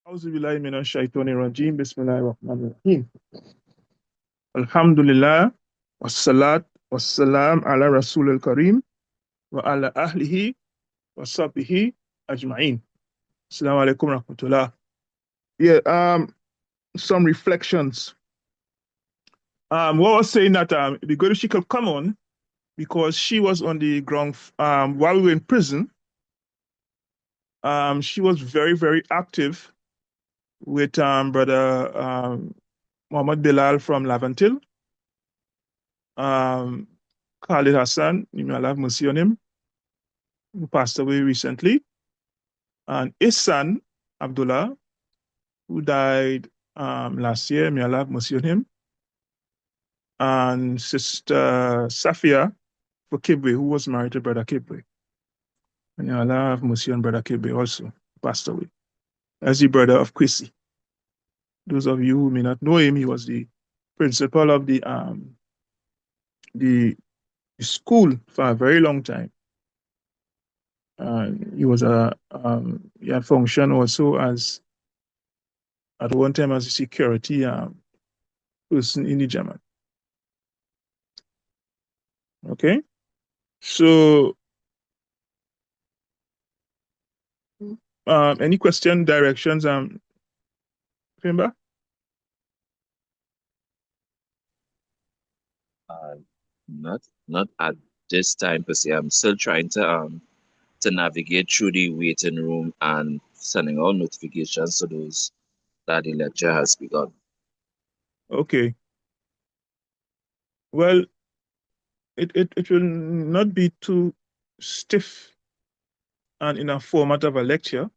Auzu billahi minash shaitani rajim. Bismillahir rahmanir rahim. Alhamdulillah. Wassalat wassalam ala Rasulil Kareem wa ala ahlihi wa sahbihi ajma'in. Assalamu alaikum rahmatullah. Yeah, some reflections. What I was saying that the good she could come on because she was on the ground while we were in prison. She was very, very active with brother Muhammad Bilal from Lavantil. Um, Khalid Hassan, may Allah have mercy on him, who passed away recently, and his son, Abdullah, who died last year, may Allah have mercy on him, and sister Safia for Kibwe, who was married to brother Kibwe. May Allah have mercy on brother Kibwe also, passed away, as the brother of Kwesi. Those of you who may not know him, he was the principal of the school for a very long time. He had functioned also as at one time as a security person in the Jamaat. Okay, so any question, directions, remember? Uh, not at this time per se. I'm still trying to navigate through the waiting room and sending out notifications to those that the lecture has begun. Okay. Well, it will not be too stiff and in a format of a lecture,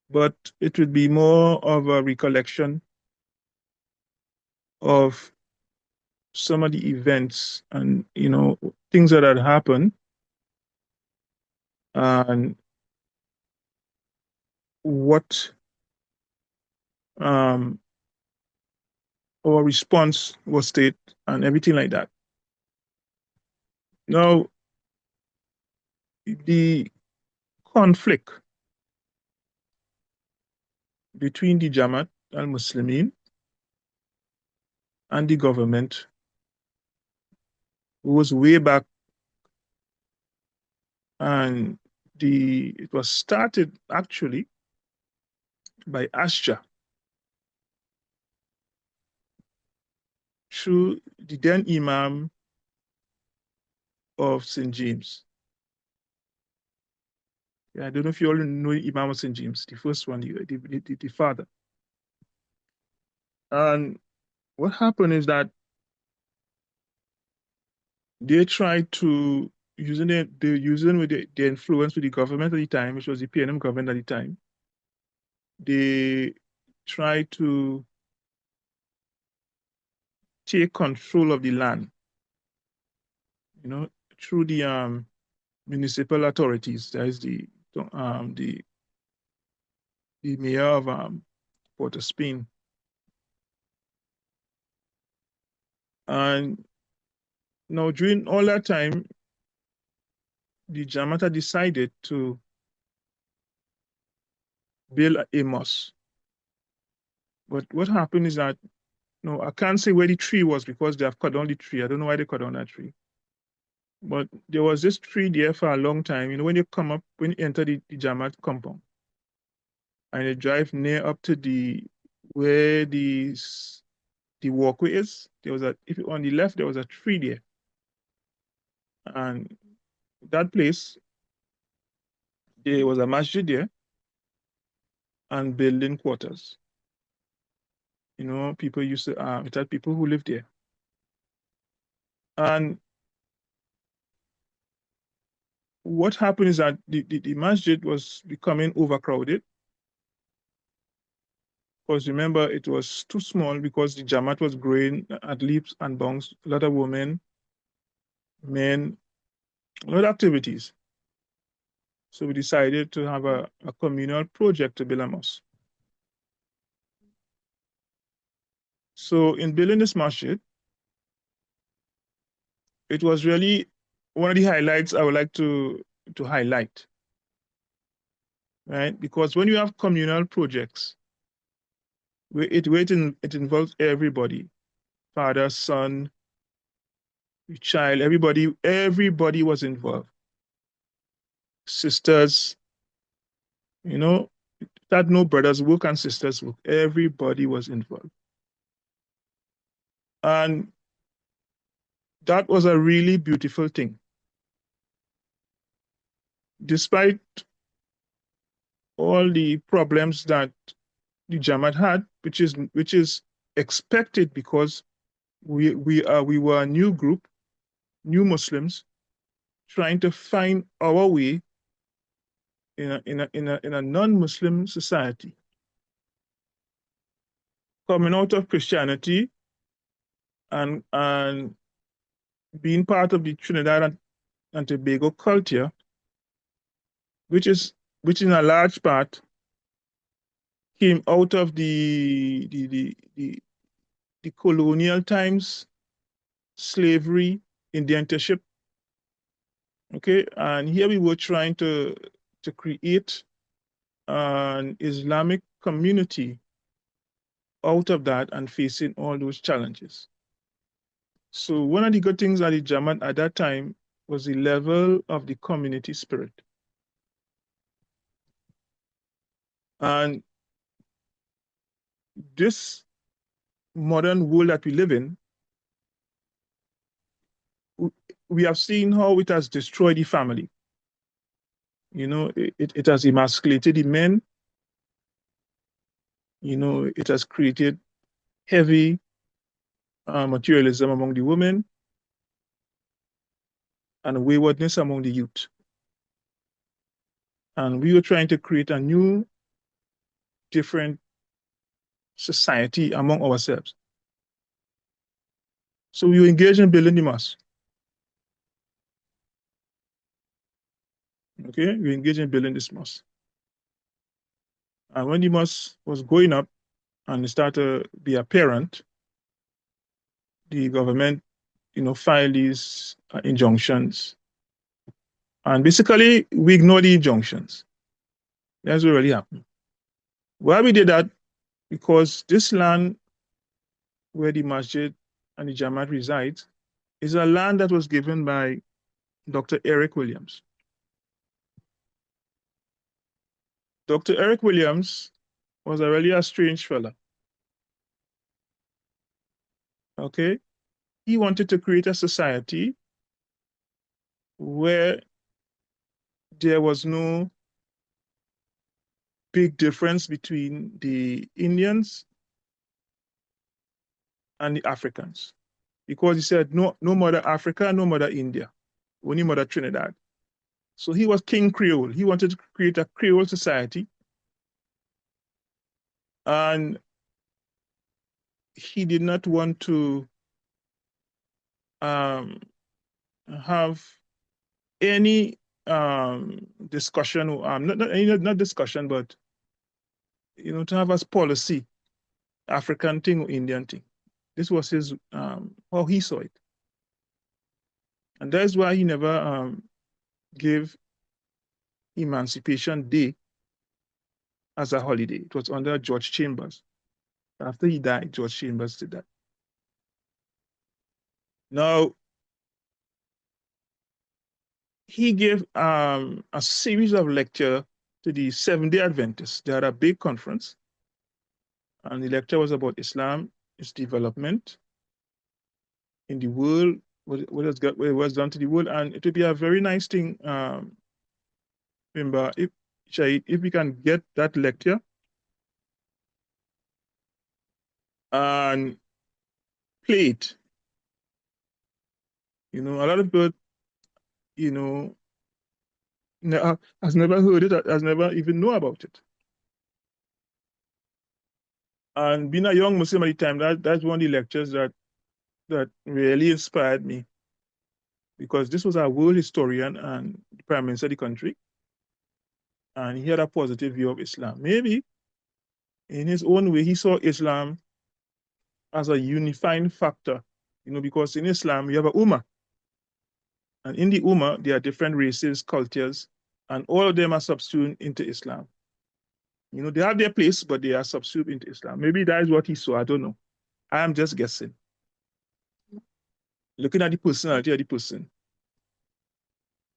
but it will be more of a recollection of some of the events and things that had happened and what our response was state and everything like that. Now, the conflict between the Jamaat al Muslimeen and the government was way back, and it was started actually by Asja through the then Imam of St. James. Yeah, I don't know if you all know Imam of St. James, the first one, the father. And what happened is that they tried to using with the influence with the government at the time, which was the PNM government at the time. They tried to take control of the land, through the municipal authorities. That is the mayor of Port of Spain. And now during all that time, the Jamata decided to build a mosque. But what happened is that, no, I can't say where the tree was because they have cut down the tree. I don't know why they cut down that tree. But there was this tree there for a long time. When you enter the Jamaat compound and you drive near up to where the walkway is, if on the left, there was a tree there. And that place, there was a masjid there and building quarters. People used to, it had people who lived there. And what happened is that the masjid was becoming overcrowded. Because remember, it was too small because the Jamaat was growing at leaps and bounds, a lot of women, men, a lot of activities. So we decided to have a communal project to build a mosque. So in building this masjid, it was really one of the highlights I would like to highlight. right? Because when you have communal projects, it involves everybody, father, son, child, everybody was involved. Sisters, you know, that no brothers work and sisters work. Everybody was involved. And that was a really beautiful thing. Despite all the problems that the Jamaat had, which is expected because we were a new group, new Muslims, trying to find our way in a non-Muslim society, coming out of Christianity and being part of the Trinidad and Tobago culture, which is which in a large part came out of the colonial times, slavery, indentureship. Okay, and here we were trying to create an Islamic community out of that and facing all those challenges. So one of the good things at the Jamaat at that time was the level of the community spirit. And this modern world that we live in, we have seen how it has destroyed the family. It has emasculated the men. It has created heavy materialism among the women and waywardness among the youth. And we were trying to create a new, different society among ourselves. So we were engaged in building the mosque. Okay, we engaged in building this mosque. And when the mosque was going up and it started to be apparent, the government, filed these injunctions. And basically, we ignored the injunctions. That's what really happened. Why we did that? Because this land where the masjid and the Jamaat resides is a land that was given by Dr. Eric Williams. Dr. Eric Williams was a really a strange fella. Okay? He wanted to create a society where there was no big difference between the Indians and the Africans. Because he said, no mother Africa, no mother India, only mother Trinidad. So he was King Creole. He wanted to create a Creole society. And he did not want to have any discussion, not discussion, but to have as policy African thing or Indian thing. This was his how he saw it, and that's why he never gave Emancipation Day as a holiday. It was under George Chambers. After he died, George Chambers did that. Now, he gave a series of lectures to the Seventh-day Adventists. They had a big conference, and the lecture was about Islam, its development in the world, what it was done to the world, and it would be a very nice thing. Remember, if we can get that lecture and play it, a lot of people, you know, has never heard it, has never even know about it. And being a young Muslim at the time, that's one of the lectures that really inspired me, because this was a world historian and the prime minister of the country, and he had a positive view of Islam. Maybe in his own way, he saw Islam as a unifying factor, because in Islam, you have a ummah. And in the ummah, there are different races, cultures, and all of them are subsumed into Islam. They have their place, but they are subsumed into Islam. Maybe that is what he saw. I don't know. I am just guessing. Looking at the personality of the person.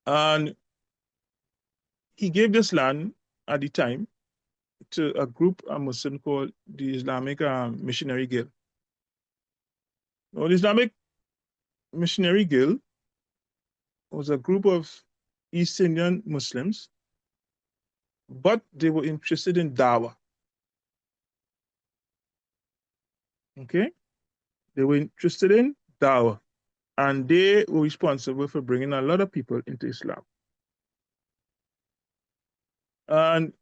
And he gave this land at the time to a group, a Muslim called the Islamic Missionary Guild. Now, the Islamic Missionary Guild was a group of East Indian Muslims, but they were interested in dawah. Okay? They were interested in dawah, and they were responsible for bringing a lot of people into Islam. And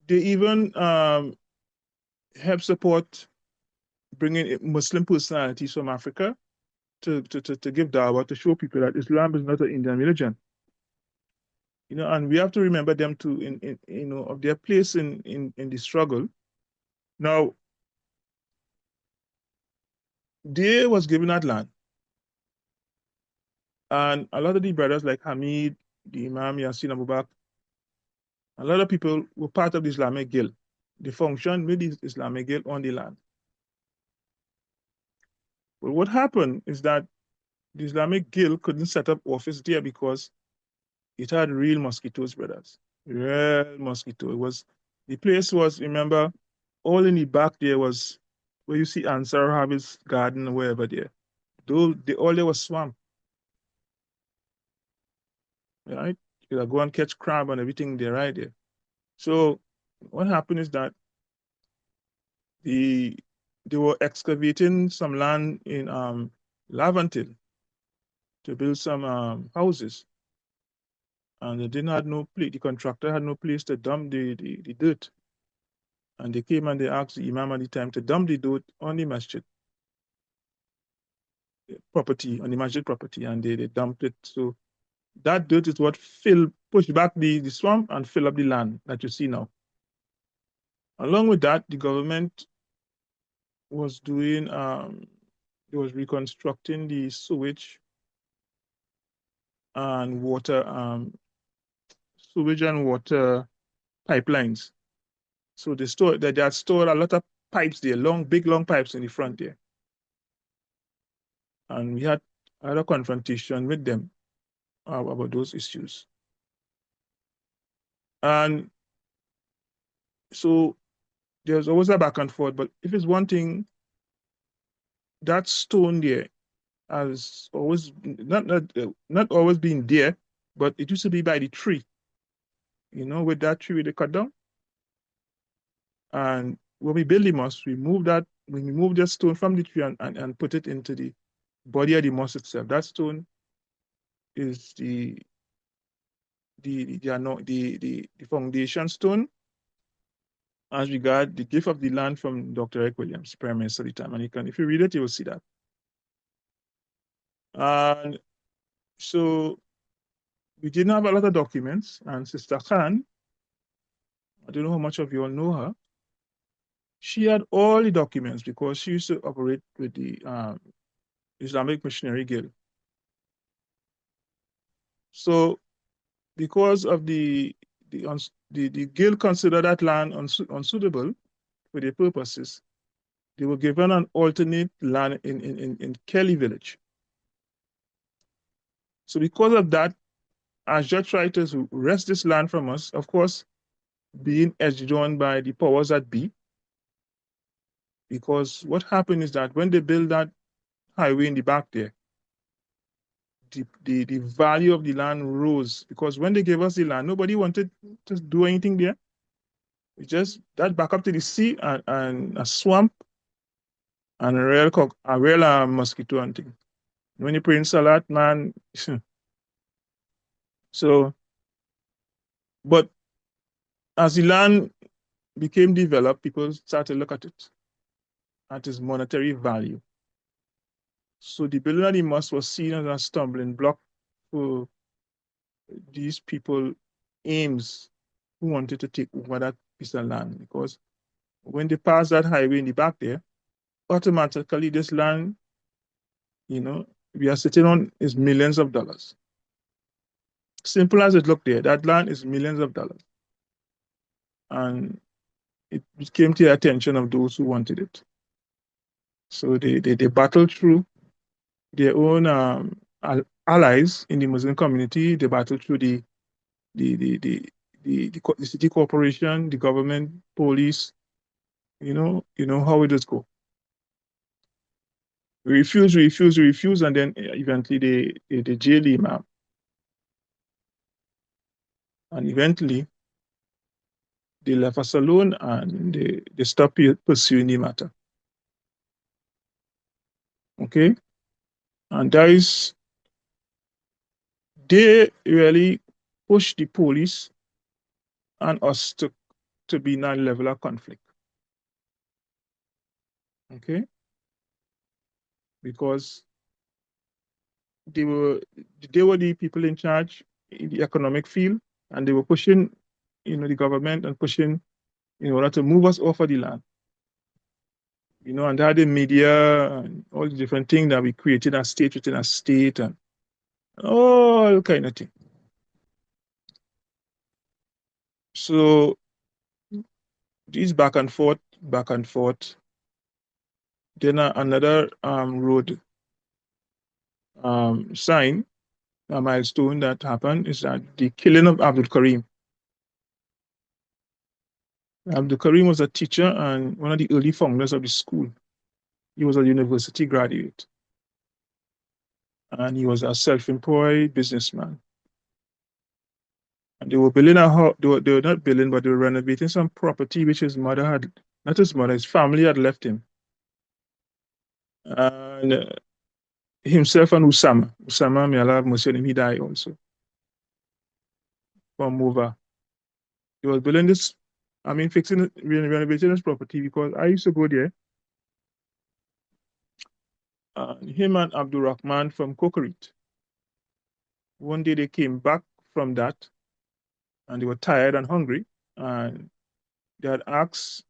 they even help support bringing Muslim personalities from Africa to give dawah, to show people that Islam is not an Indian religion. And we have to remember them too in of their place in the struggle. Now, they was given that land, and a lot of the brothers like Hamid, the Imam Yassin Abu Bakr, a lot of people were part of the Islamic Guild. They functioned with the Islamic Guild on the land. But what happened is that the Islamic Guild couldn't set up office there because it had real mosquitoes, brothers. Real mosquito. The place was, remember, all in the back there was where you see Ansar have his garden or wherever there. All there was swamp. Right? You could go and catch crab and everything there right there. So what happened is that they were excavating some land in Lavantil to build some houses. And they didn't have no place, the contractor had no place to dump the dirt. And they came and they asked the Imam at the time to dump the dirt on the masjid property, on the masjid property, and they dumped it. So that dirt is what pushed back the swamp and fill up the land that you see now. Along with that, the government was doing, it was reconstructing the sewage and water, pipelines. So they had stored a lot of pipes there, big long pipes in the front there. And we had a confrontation with them about those issues. And so there's always a back and forth, but if it's one thing, that stone there has always not always been there, but it used to be by the tree. With that tree they cut down. And when we build the mosque, we move that stone from the tree and put it into the body of the mosque itself. That stone is the foundation stone as regard the gift of the land from Dr. Eric Williams, Prime Minister at the time. And if you read it, you will see that. And so we didn't have a lot of documents. And Sister Khan, I don't know how much of you all know her, she had all the documents because she used to operate with the Islamic Missionary Guild. So because of the guild considered that land unsuitable for their purposes, they were given an alternate land in Kelly village. So because of that, Ajah tried to wrest this land from us, of course, being edged on by the powers that be. Because what happened is that when they built that highway in the back there, the value of the land rose. Because when they gave us the land, nobody wanted to do anything there. It's just that back up to the sea and a swamp and a real mosquito hunting. When you pray in Salat, man. So, but as the land became developed, people started to look at its monetary value. So the building of the mosque was seen as a stumbling block for these people aims who wanted to take over that piece of land, because when they passed that highway in the back there, automatically this land, we are sitting on is millions of dollars. Simple as it looked there, that land is millions of dollars. and it came to the attention of those who wanted it. So they battled through their own allies in the Muslim community. They battled through the, the, the, the city corporation, the government, police. You know how it just go. We refuse, and then eventually they jail the imam. And eventually they left us alone and they stopped pursuing the matter. Okay? And that is, they really push the police and us to be in a level of conflict. Okay? Because they were they were the people in charge in the economic field, and they were pushing, the government and pushing in order to move us off of the land. And they had the media and all the different things that we created a state within a state and all kind of thing. So these back and forth, back and forth. Then another road sign, a milestone that happened is that the killing of Abdul Karim. Abdul Karim was a teacher and one of the early founders of the school. He was a university graduate and he was a self-employed businessman. And they were building a house, they were not building, but they were renovating some property which his mother had, not his mother, his family had left him. And himself and Usama, may Allah have mercy on him, he died also from over. He was building this, renovating this property because I used to go there. Him and Abdul Rahman from Kokorit. One day they came back from that and they were tired and hungry. And they had asked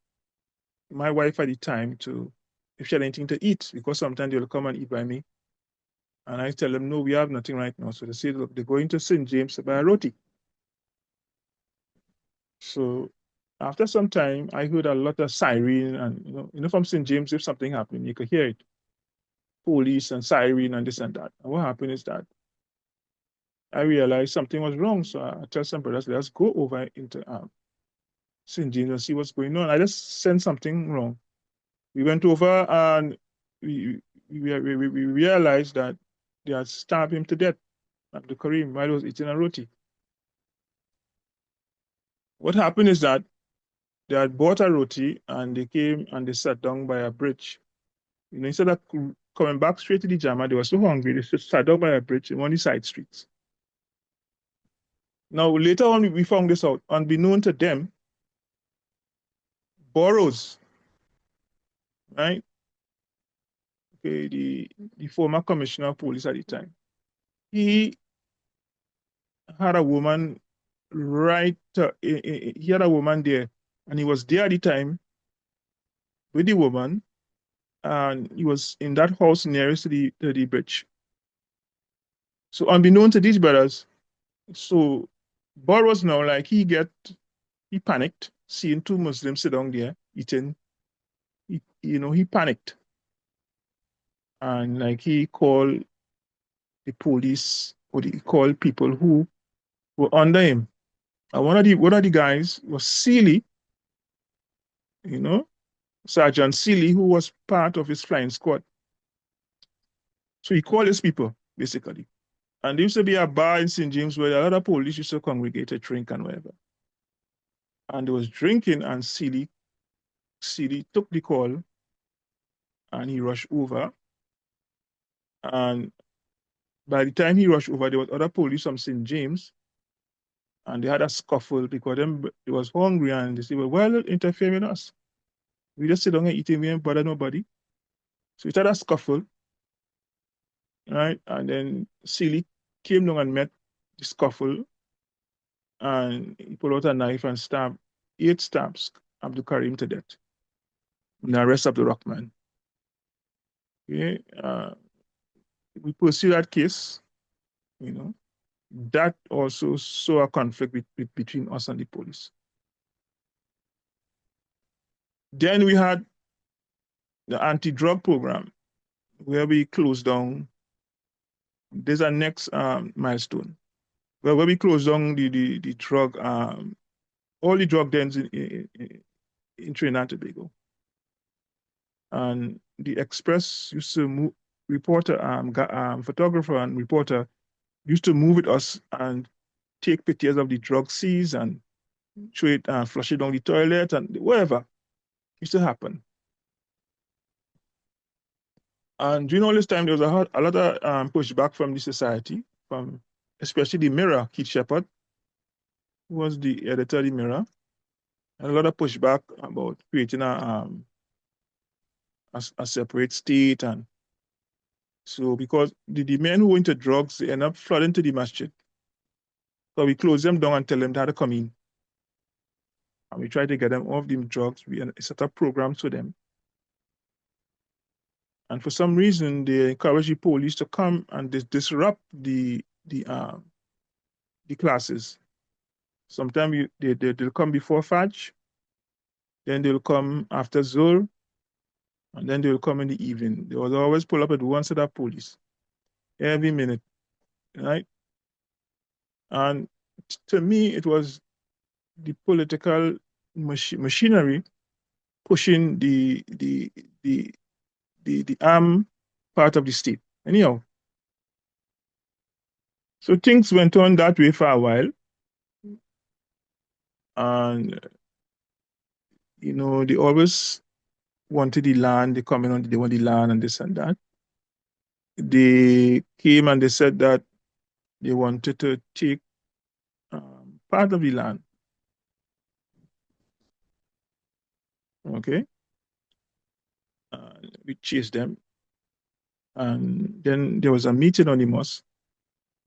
my wife at the time if she had anything to eat because sometimes they'll come and eat by me. And I tell them, no, we have nothing right now. So they say, look, they're going to St. James to buy a roti. So after some time, I heard a lot of siren and, from St. James, if something happened, you could hear it. Police and siren and this and that. And what happened is that I realized something was wrong. So I tell some brothers, let's go over into St. James and see what's going on. I just sensed something wrong. We went over and we realized that they had stabbed him to death, Abdul Karim, while he was eating a roti. What happened is that they had bought a roti and they came and they sat down by a bridge. Instead of coming back straight to the Jama, they were so hungry, they just sat down by a bridge in one of the side streets. Now, later on, we found this out. Unbeknown to them, Burrows, right? Okay, the former commissioner of police at the time, he had a woman he had a woman there, and he was there at the time with the woman, and he was in that house nearest to the bridge. So unbeknown to these brothers, so Burrows now, like he panicked, seeing two Muslims sit down there eating. He panicked, and like he called the police or he called people who were under him. And one of the guys was Sealy, you know, Sergeant Sealy, who was part of his flying squad. So he called his people, basically. And there used to be a bar in St. James where a lot of police used to congregate to drink and whatever. And they was drinking, and Sealy took the call and he rushed over. And by the time he rushed over, there was other police from St. James, and they had a scuffle because they was hungry and they said, well, interfere with us. We just sit down and eat and we ain't bother nobody. So we had a scuffle, right? And then Sealy came down and met the scuffle, and he pulled out a knife and stabbed 8 stabs Abdul Karim to death. And the rest of the Rockman. Okay? We pursue that case, you know. That also saw a conflict between us and the police. Then we had the anti-drug program where we closed down. There's our next milestone. Where we closed down the drug, all the drug dens in Trinidad and Tobago. And the Express used to move, reporter, photographer and reporter used to move with us and take pictures of the drug seized and show it, flush it down the toilet and whatever used to happen. And during all this time, there was a lot of pushback from the society, from especially the Mirror, Keith Shepard, who was the editor of the Mirror, and a lot of pushback about creating a separate state. And so, because the men who were into drugs, they end up flooding to the masjid. So we closed them down and tell them they had to come in. And we tried to get them off the drugs. We set up programs for them. And for some reason, they encourage the police to come and disrupt the classes. Sometimes they'll come before Fajr, then they'll come after Zuhr, and then they'll come in the evening. They will always pull up at one set of police every minute, right? And to me, it was the political machinery pushing the arm part of the state. Anyhow, so things went on that way for a while, and they always wanted the land. They come in on they want the land and this and that. They came and they said that they wanted to take part of the land. Okay, we chased them, and then there was a meeting on the mosque.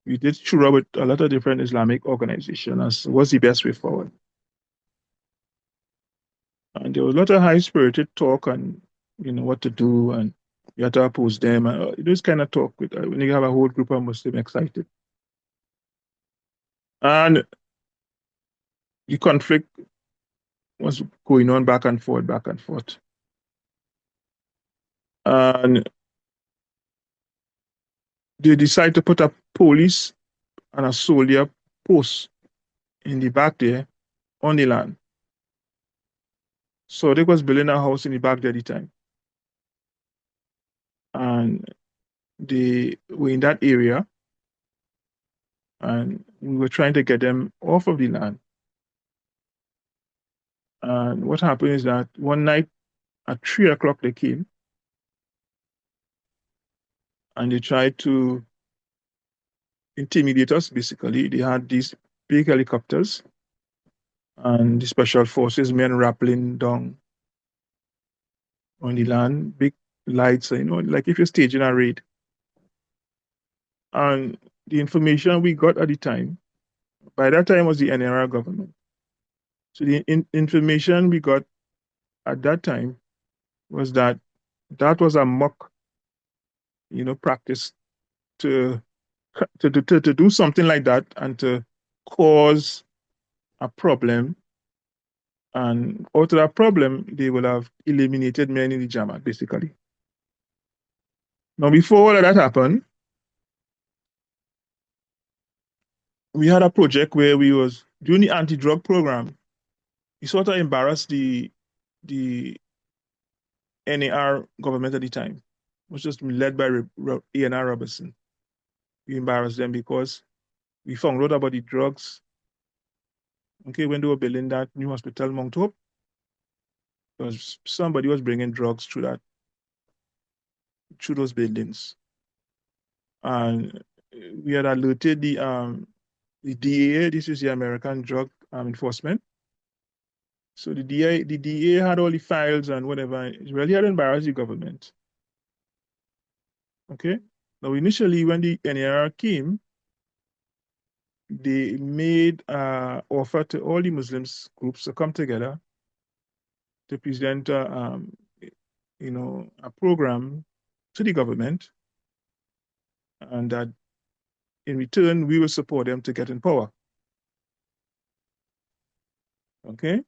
We did shura with a lot of different Islamic organizations as what's the best way forward. And there was a lot of high-spirited talk on, what to do, and you have to oppose them, and this kind of talk with when you have a whole group of Muslims excited. And the conflict was going on back and forth, back and forth. And they decided to put a police and a soldier post in the back there on the land. So they was building a house in the back there at the time. And they were in that area, and we were trying to get them off of the land. And what happened is that one night at 3 o'clock they came and they tried to intimidate us. Basically, they had these big helicopters and the special forces men rappelling down on the land, big lights, like if you're staging a raid. And the information we got at the time, by that time was the NRA government. So the information we got at that time was that that was a mock, practice to to do something like that and to cause a problem. And out of that problem, they will have eliminated many in the Jamaat, basically. Now, before all of that happened, we had a project where we was doing the anti-drug program. We sort of embarrassed the NAR government at the time, which was led by A&R Robertson. We embarrassed them because we found out about the drugs. Okay, when they were building that new hospital, Mount Hope, somebody was bringing drugs through those buildings, and we had alerted the DEA. This is the American Drug Enforcement. So the DEA had all the files and whatever. It really had embarrassed the government. Okay. Now initially, when the NAR came, they made an offer to all the Muslims groups to come together to present, a program to the government, and that in return we will support them to get in power. Okay.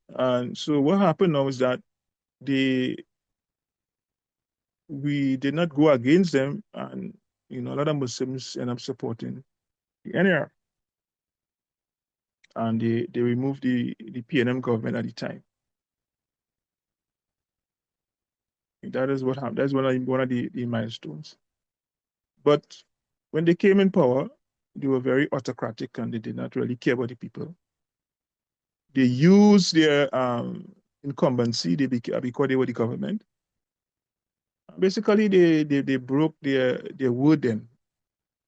And so what happened now is that they we did not go against them, and a lot of Muslims end up supporting the NAR, and they removed the PNM government at the time. That is what happened. That's one of the milestones. But when they came in power, they were very autocratic and they did not really care about the people. They used their incumbency because they were the government. Basically, they broke their word then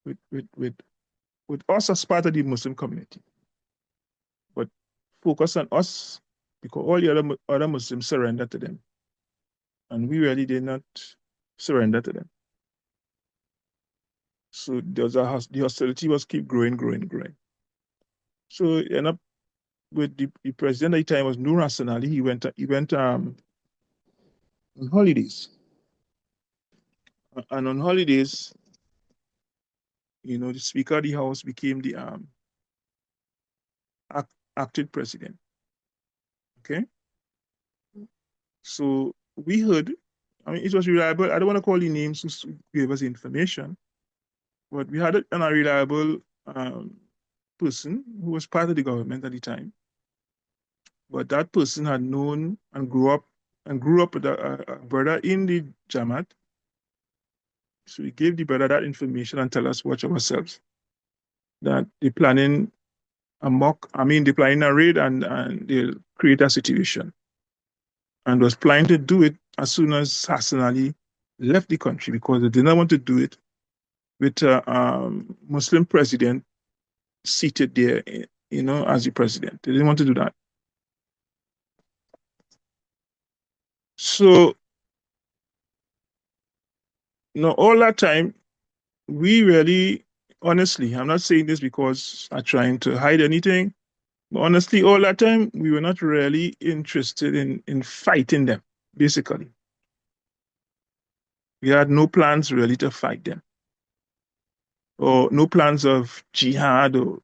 with, with, with, with us as part of the Muslim community, but focus on us because all the other Muslims surrendered to them. And we really did not surrender to them. So the hostility was keep growing, growing, growing. So end up with the president at the time was Nur Hassan Ali. He went on holidays, and on holidays, the Speaker of the House became the acting president. Okay, so we heard. I mean, it was reliable. I don't want to call the names who gave us information, but we had an unreliable person who was part of the government at the time. But that person had known and grew up with a brother in the Jamaat. So we gave the brother that information and tell us watch ourselves that they're planning they're planning a raid and they'll create a situation. And was planning to do it as soon as Hassan Ali left the country because they did not want to do it with a Muslim president seated there, as the president. They didn't want to do that. So, all that time, we really, honestly, I'm not saying this because I'm trying to hide anything, but honestly, all that time, we were not really interested in fighting them, basically. We had no plans really to fight them, or no plans of jihad, or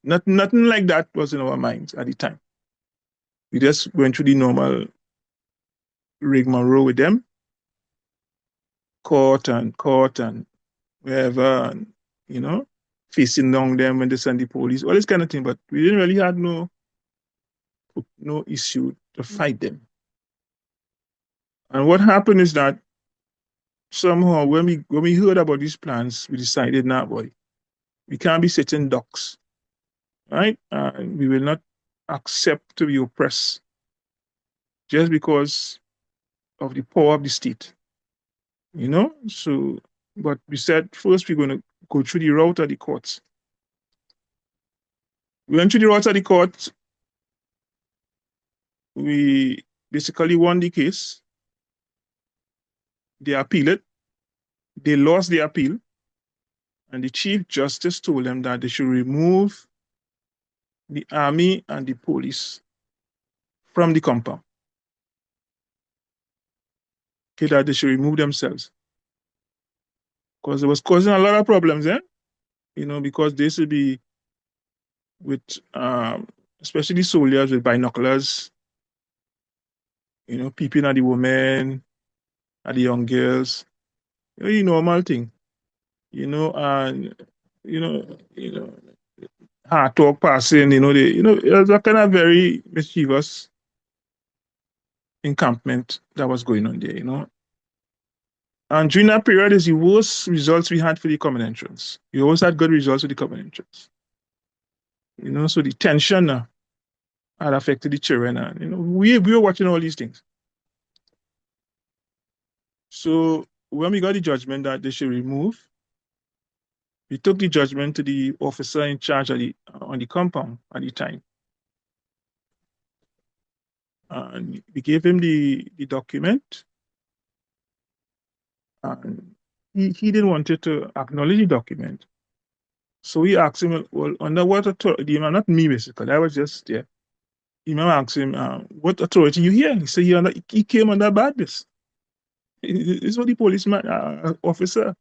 nothing like that was in our minds at the time. We just went through the normal rigmarole with them, court and wherever, and, facing down them when they send the police, all this kind of thing. But we didn't really have no issue to fight them. And what happened is that somehow when we heard about these plans, we decided, nah, boy, we can't be sitting ducks, right? And we will not accept to be oppressed just because of the power of the state, So, but we said first we're going to go through the route of the courts. We went through the route of the court. We basically won the case. They appealed it. They lost the appeal. And the Chief Justice told them that they should remove the army and the police from the compound. Okay, that they should remove themselves. Because it was causing a lot of problems, because they should be with, especially soldiers with binoculars, peeping at the women, at the young girls, the normal thing, and, hard talk passing, it was a kind of very mischievous encampment that was going on there. And during that period is the worst results we had for the common entrance. We always had good results with the common entrance. So the tension had affected the children. And, we were watching all these things. So when we got the judgment that they should remove, we took the judgment to the officer in charge on the compound at the time. And we gave him the document. And he didn't want to acknowledge the document. So we asked him, well, under what authority, not me basically, I was just there. Imam asked him, what authority you here? He said he came under badness. This is what the policeman, officer,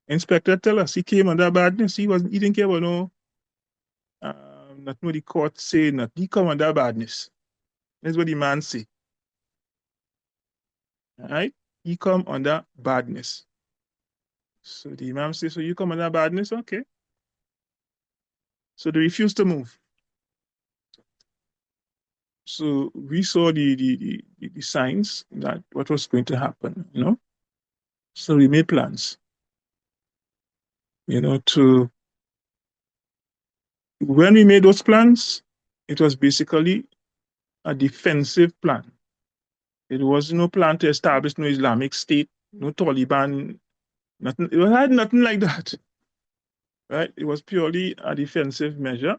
inspector tell us. He came under badness. He didn't care about not what the court say, not he come under badness. That's what the man say. All right? He come under badness. So the Imam says, so you come under badness? Okay. So they refuse to move. So we saw the signs that what was going to happen, you know. So we made plans, you know, to when we made those plans, it was basically a defensive plan. It was no plan to establish no Islamic State, no Taliban, nothing. It had nothing like that, right? It was purely a defensive measure.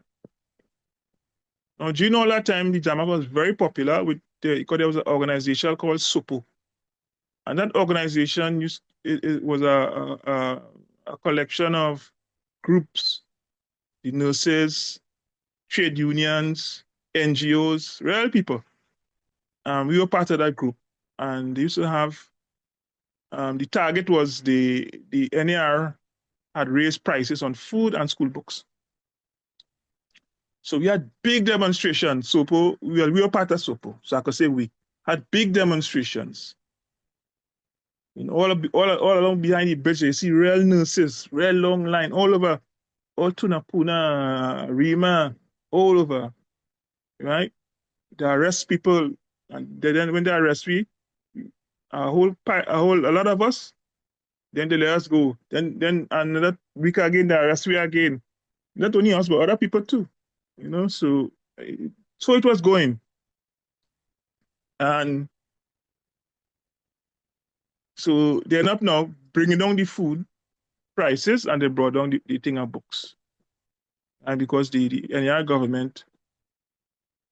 Now, during all that time, the Jamaat was very popular because there was an organization called SOPO. And that organization it was a collection of groups, the nurses, trade unions, NGOs, real people. We were part of that group. And they used to have the target was the NAR had raised prices on food and school books. So we had big demonstrations. SOPO, we were part of SOPO. So I could say we had big demonstrations. In all along behind the bridge, you see real nurses, real long line all over, all Tunapuna, Rima, all over, right? They arrest people, and then when they arrest we, a lot of us, then they let us go. Then another week again, they arrest we again. Not only us, but other people too. You know, so it was going, and so they end up now bringing down the food prices, and they brought down the thing of books. And because the NER government,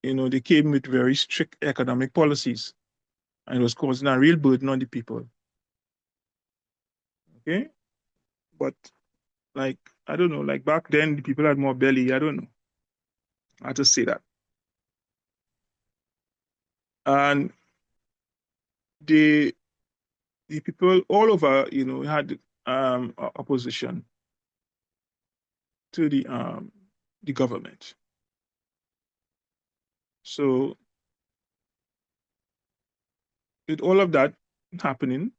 you know, they came with very strict economic policies, and it was causing a real burden on the people. Okay, but like I don't know, like back then the people had more belly. I don't know. I just say that. And the the people all over, you know, had opposition to the government. So with all of that happening,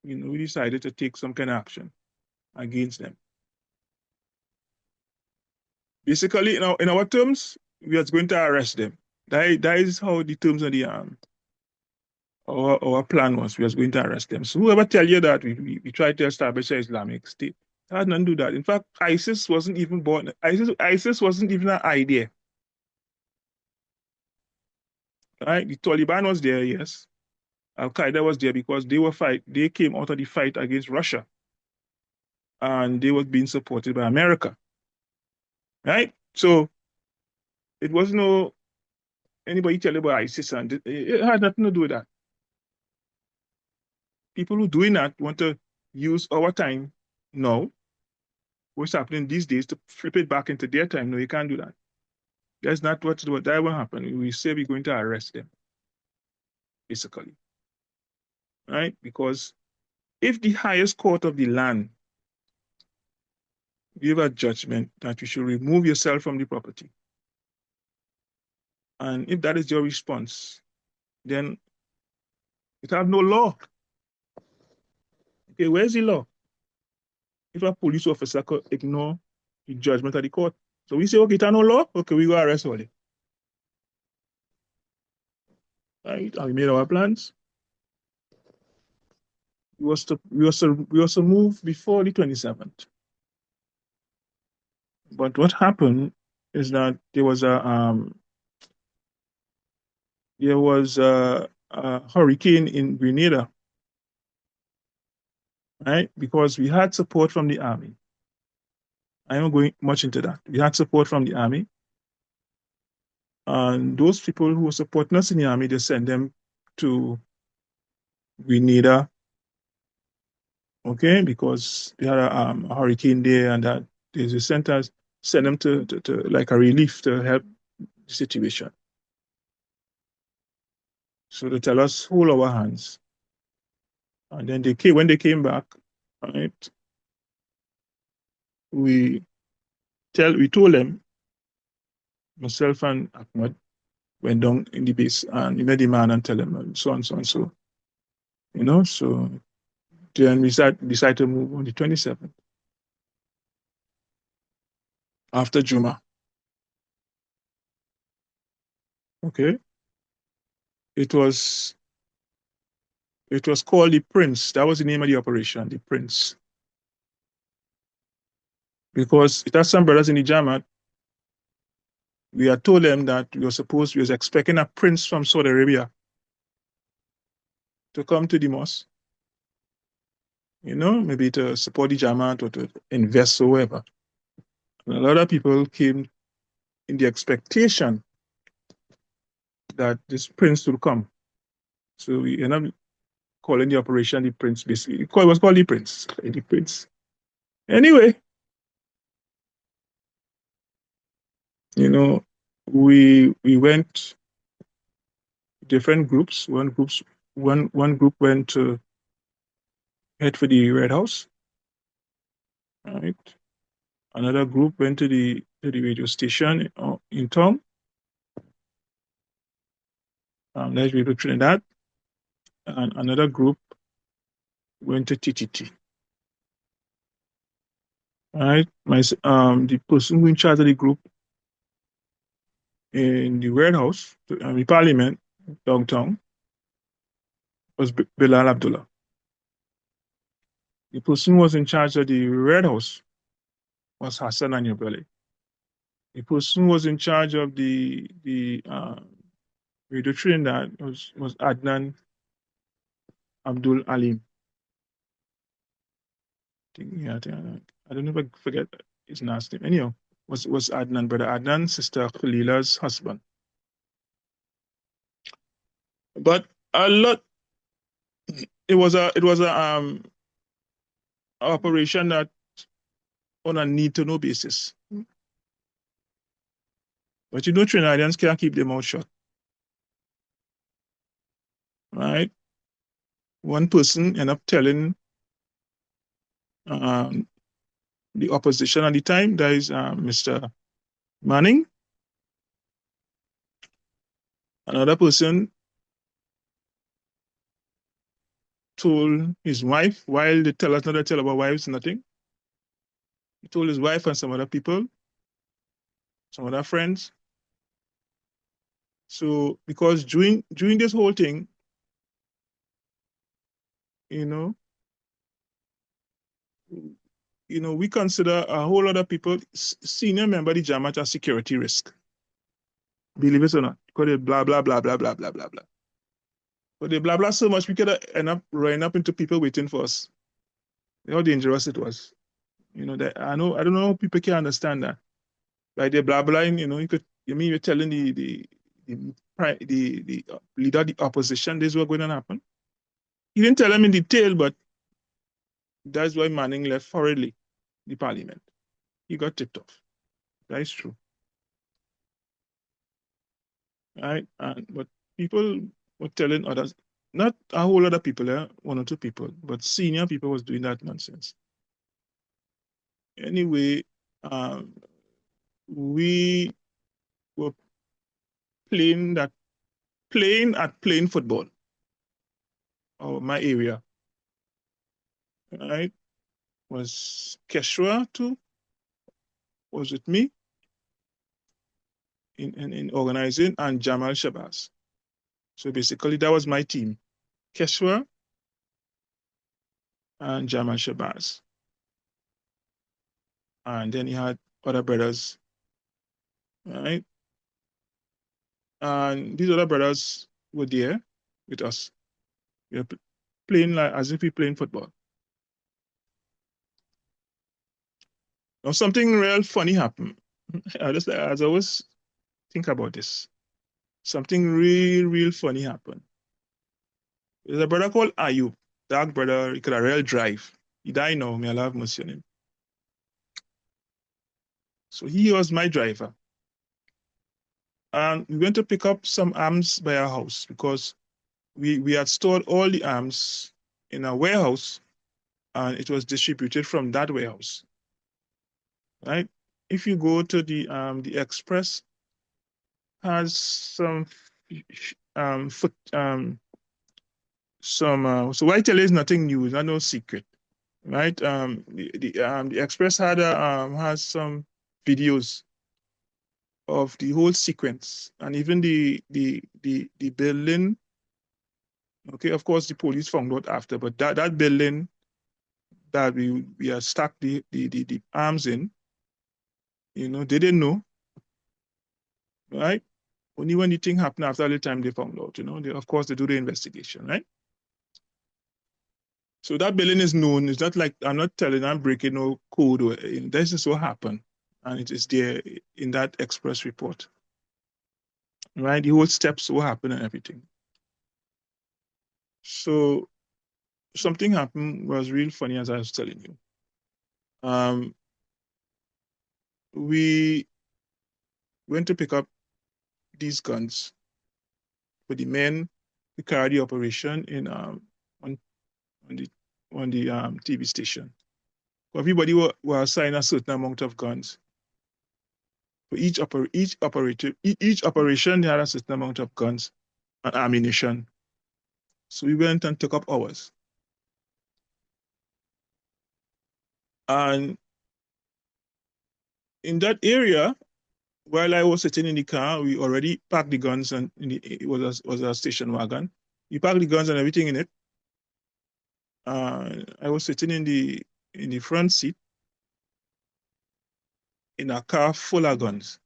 you know, we decided to take some kind of action against them. Basically, you know, in our terms, we are going to arrest them. That is how the terms of the our plan was. We was going to arrest them. So whoever tell you that we tried to establish an Islamic State, I had none do that. In fact, ISIS wasn't even born. ISIS wasn't even an idea. Right? The Taliban was there, yes. Al Qaeda was there because they came out of the fight against Russia, and they were being supported by America. Right? So it was no anybody tell you about ISIS, and it had nothing to do with that. People who doing that want to use our time now, what's happening these days, to flip it back into their time. No, you can't do that. That's not what that will happen. We say we're going to arrest them, basically. Right? Because if the highest court of the land give a judgment that you should remove yourself from the property, and if that is your response, then it have no law. Okay, where's the law? If a police officer could ignore the judgment of the court. So we say, okay, it have no law, okay, we go arrest all. Right? And we made our plans. We was to move before the 27th. But what happened is that there was a hurricane in Grenada, right? Because we had support from the army. I am not going much into that. We had support from the army, and those people who were supporting us in the army, they sent them to Grenada, okay, because we had a hurricane there, and that they sent them to like a relief to help the situation. So they tell us hold our hands, and then when they came back, right, we told them, myself and Ahmad, went down in the base and he met the man and tell him so and so and so. So then we decide to move on the 27th after Juma. Okay. It was it was called the Prince. That was the name of the operation, the Prince. Because it had some brothers in the Jamaat. We had told them that we was expecting a prince from Saudi Arabia to come to the mosque, maybe to support the Jamaat or to invest or whatever. And a lot of people came in the expectation that this prince will come. So we ended up calling the operation the Prince, basically. It was called the Prince. The Prince. Anyway, we went different groups. One group went to head for the Red House. Right. Another group went to the radio station in town. Let's be able to Trinidad. And another group went to TTT. Right. The person who in charge of the group in the warehouse, the parliament downtown, was Bilal Abdullah. The person who was in charge of the Red House was Hassan Anyabele. The person who was in charge of the radio Trinidad was Adnan Abdul Alim. I don't know if I forget his last name. Anyhow, was Adnan, brother Adnan, sister Khalila's husband. But a lot. It was a operation that on a need to know basis. But Trinidadians can't keep their mouth shut. Right? One person ended up telling um, the opposition at the time, that is Mr. Manning. Another person told his wife, while they tell us not to tell about wives, nothing. He told his wife and some other people, some other friends. So because during this whole thing, you know, we consider a whole lot of people, senior member of the Jamaat, as security risk. Believe it or not, because they blah blah blah blah blah blah blah blah. But they blah blah so much, we could end up running up into people waiting for us. How dangerous it was. That I don't know how people can understand that. Like they blah blah, you're telling the leader of the opposition this is what's going to happen. He didn't tell them in detail, but that's why Manning left hurriedly the parliament. He got tipped off. That is true. Right? But people were telling others, not a whole lot of people, one or two people, but senior people was doing that nonsense. Anyway, we were playing football, or my area, right? Was Keshua too, was with me in organizing, and Jamal Shabazz. So basically that was my team. Keshua and Jamal Shabazz. And then he had other brothers, right? And these other brothers were there with us. We were playing like as if we playing football. Now something real funny happened. As I always think about this, something real funny happened. There's a brother called Ayub, dark brother. He could a real drive. He died now. May Allah have mercy on him. So he was my driver. And we went to pick up some arms by our house because we had stored all the arms in a warehouse and it was distributed from that warehouse. Right? If you go to the express has some foot some so what I tell you is nothing new, it's not no secret, right? The Express had has some videos of the whole sequence and even the building. Okay, of course the police found out after, but that building that we are stuck the arms in, they didn't know, right? Only when the thing happened after the time they found out, of course they do the investigation, right? So that building is known. It's not like I'm not telling I'm breaking no code or this is what happened. And it is there in that express report. Right? The whole steps what happened and everything. So something happened was real funny as I was telling you. Um, we went to pick up these guns for the men who carried the operation in on on the TV station. Everybody were assigned a certain amount of guns. For each operation, they had a certain amount of guns and ammunition. So we went and took up ours. And in that area, while I was sitting in the car, we already packed the guns and it was a station wagon. We packed the guns and everything in it. I was sitting in the front seat in a car full of guns.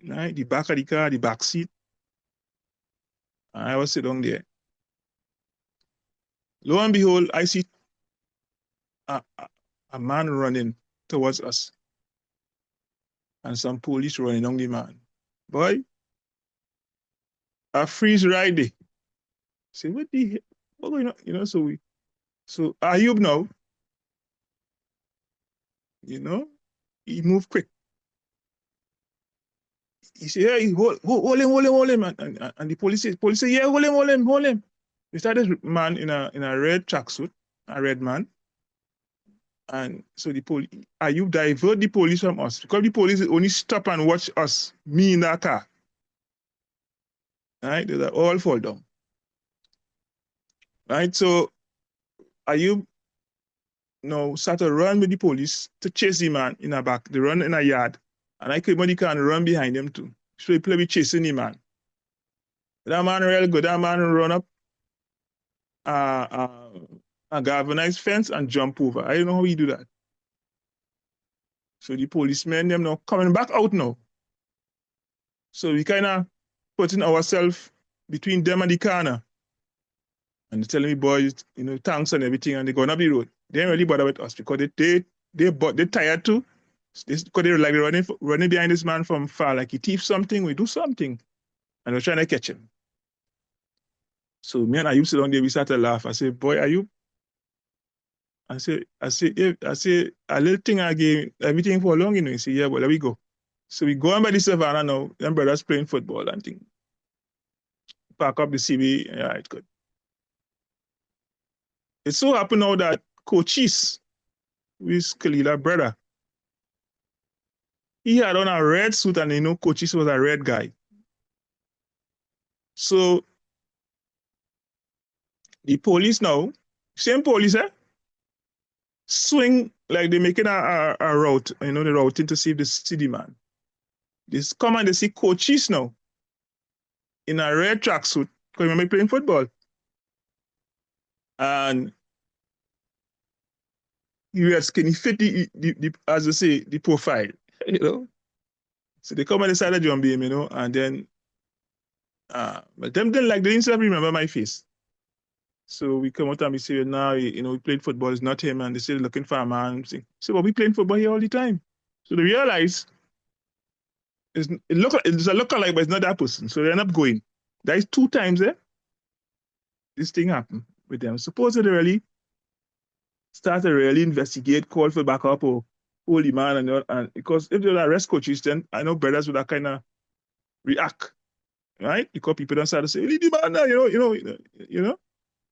Right? The back of the car, the back seat. And I was sitting there. Lo and behold, I see a man running towards us and some police running on the man. Boy, I freeze right there. Say, what the hell? What going on? So Ayub now, you know, he moved quick. He said, hey, hold him. And the police say, yeah, hold him. We started this man in a red tracksuit, a red man. And so the police, Ayub divert the police from us because the police only stop and watch us, me in that car. Right? They all fall down. Right? So Ayub start to run with the police to chase the man in the back. They run in a yard. And I came on the car and run behind them too. So he play with chasing the man. That man real good. That man run up uh, uh, a galvanized fence and jump over. I don't know how he do that. So the policemen, them now coming back out now. So we kind of putting ourselves between them and the car now. And they're telling me, boys, tanks and everything, and they're going up the road. They ain't really bother with us because they tired too. Because they're like running behind this man from far, like he thief something, we do something. And we're trying to catch him. So me and Ayub sit down there, we start to laugh. I say, boy, Ayub, I say, a little thing I gave everything for long, He say, yeah, well, there we go. So we go on by the savannah now, them brothers playing football and thing. Pack up the CB, yeah, it's good. It so happened now that Coachis, who is Kalila's brother, he had on a red suit and Coachis was a red guy. So the police now, same police, swing like they're making a route, the routing to see if they see the man. They come and they see Coachis now in a red tracksuit, because remember playing football. And he had skinny fit the as I say, the profile, So they come and they started jumping him, and then but them didn't like they didn't remember my face. So we come out and we say, now, we played football, it's not him, and they still looking for a man. So, but we playing football here all the time. So they realize it's a lookalike, but it's not that person. So they end up going. That is 2 times this thing happened with them. Supposedly really start to really investigate, call for backup or holy man and because if they arrest Coaches, then I know brothers would have kind of react, right? Because people don't start to say, leave the man now,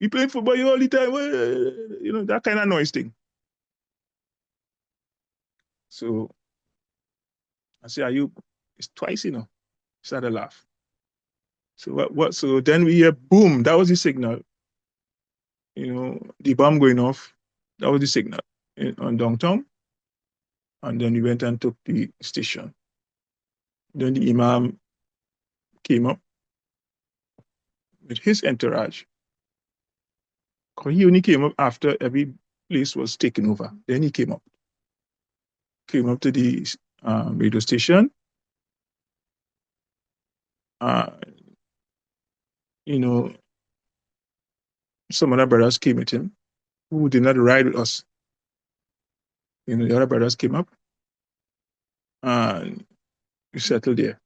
we play football here all the time, that kind of noise thing. So I say, It's twice, Started to laugh. So so then we hear boom, that was the signal, the bomb going off. That was the signal on downtown. And then we went and took the station. Then the Imam came up with his entourage. He only came up after every place was taken over. Then he came up to the radio station. Uh, you know, some other brothers came with him who did not ride with us. The other brothers came up and we settled there.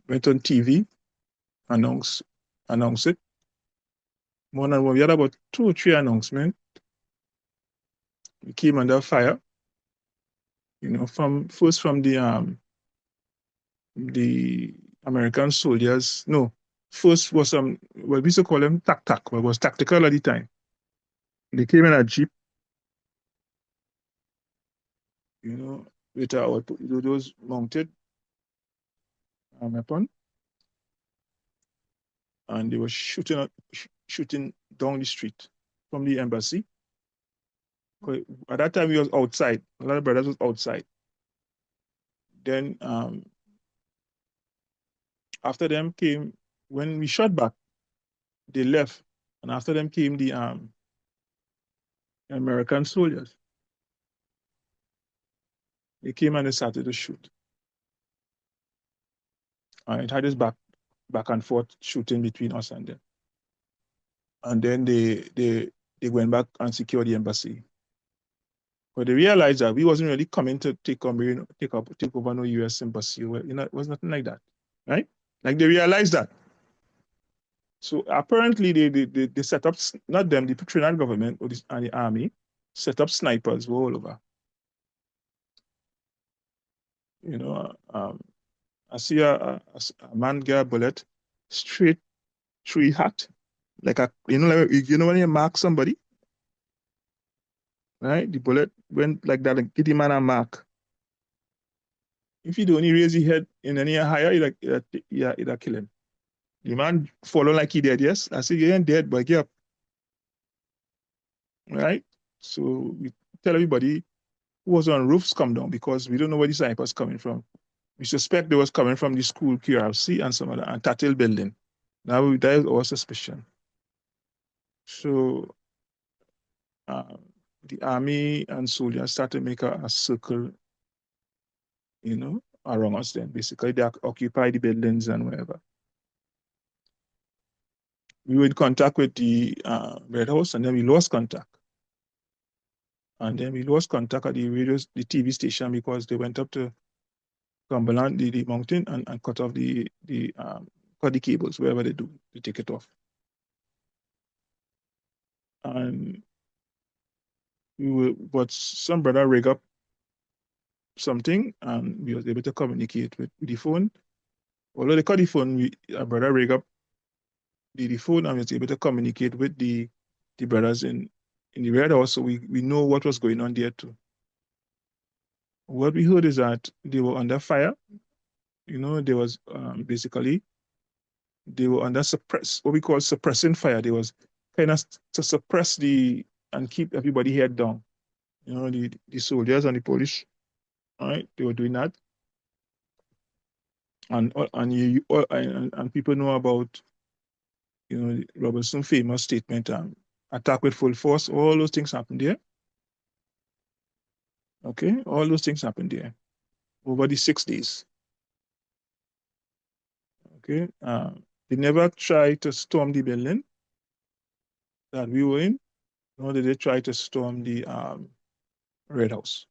Went on TV, announced, announced it. More than one, we had about 2 or 3 announcements. We came under fire, from the American soldiers. No, first was we used to call them tac, but it was tactical at the time. They came in a jeep, with those mounted weapon, and they were shooting down the street from the embassy. At that time, we was outside. A lot of brothers was outside. Then after them came, when we shot back, they left, and after them came the American soldiers. They came and they started to shoot. And it had this back and forth shooting between us and them. And then they went back and secured the embassy. But they realized that we wasn't really coming to take over no U.S. embassy. It was nothing like that, right? Like they realized that. So apparently they set up, not them, the Trinidad government and the army set up snipers all over. I see a man get a bullet straight through his hat, like when you mark somebody, right? The bullet went like that and get the man a mark. If you don't raise his head in any higher, it'll kill him. The man follow like he dead, yes. I said, you ain't dead, but get up. Right? So we tell everybody who was on roofs come down because we don't know where the snipers coming from. We suspect they was coming from the school QRC and some other and Tatil building. Now that is our suspicion. So the army and soldiers started to make a circle, around us then. Basically, they occupy the buildings and wherever. We were in contact with the Red House, and then we lost contact. And then we lost contact at the TV station because they went up to Cumberland, the mountain, and cut off cut the cables, wherever they do, they take it off. And but some brother rig up something, and we was able to communicate with the phone. Although they cut the phone, our brother rig up the phone and was able to communicate with the brothers in the Red House, so we know what was going on there too. What we heard is that they were under fire. There was basically they were under what we call suppressing fire. They was kind of to suppress and keep everybody head down. The soldiers and the police, all right, they were doing that. And people know about Robertson's famous statement, attack with full force. All those things happened there. Okay, all those things happened there over the 6 days. Okay, they never tried to storm the building that we were in, nor did they try to storm the Red House.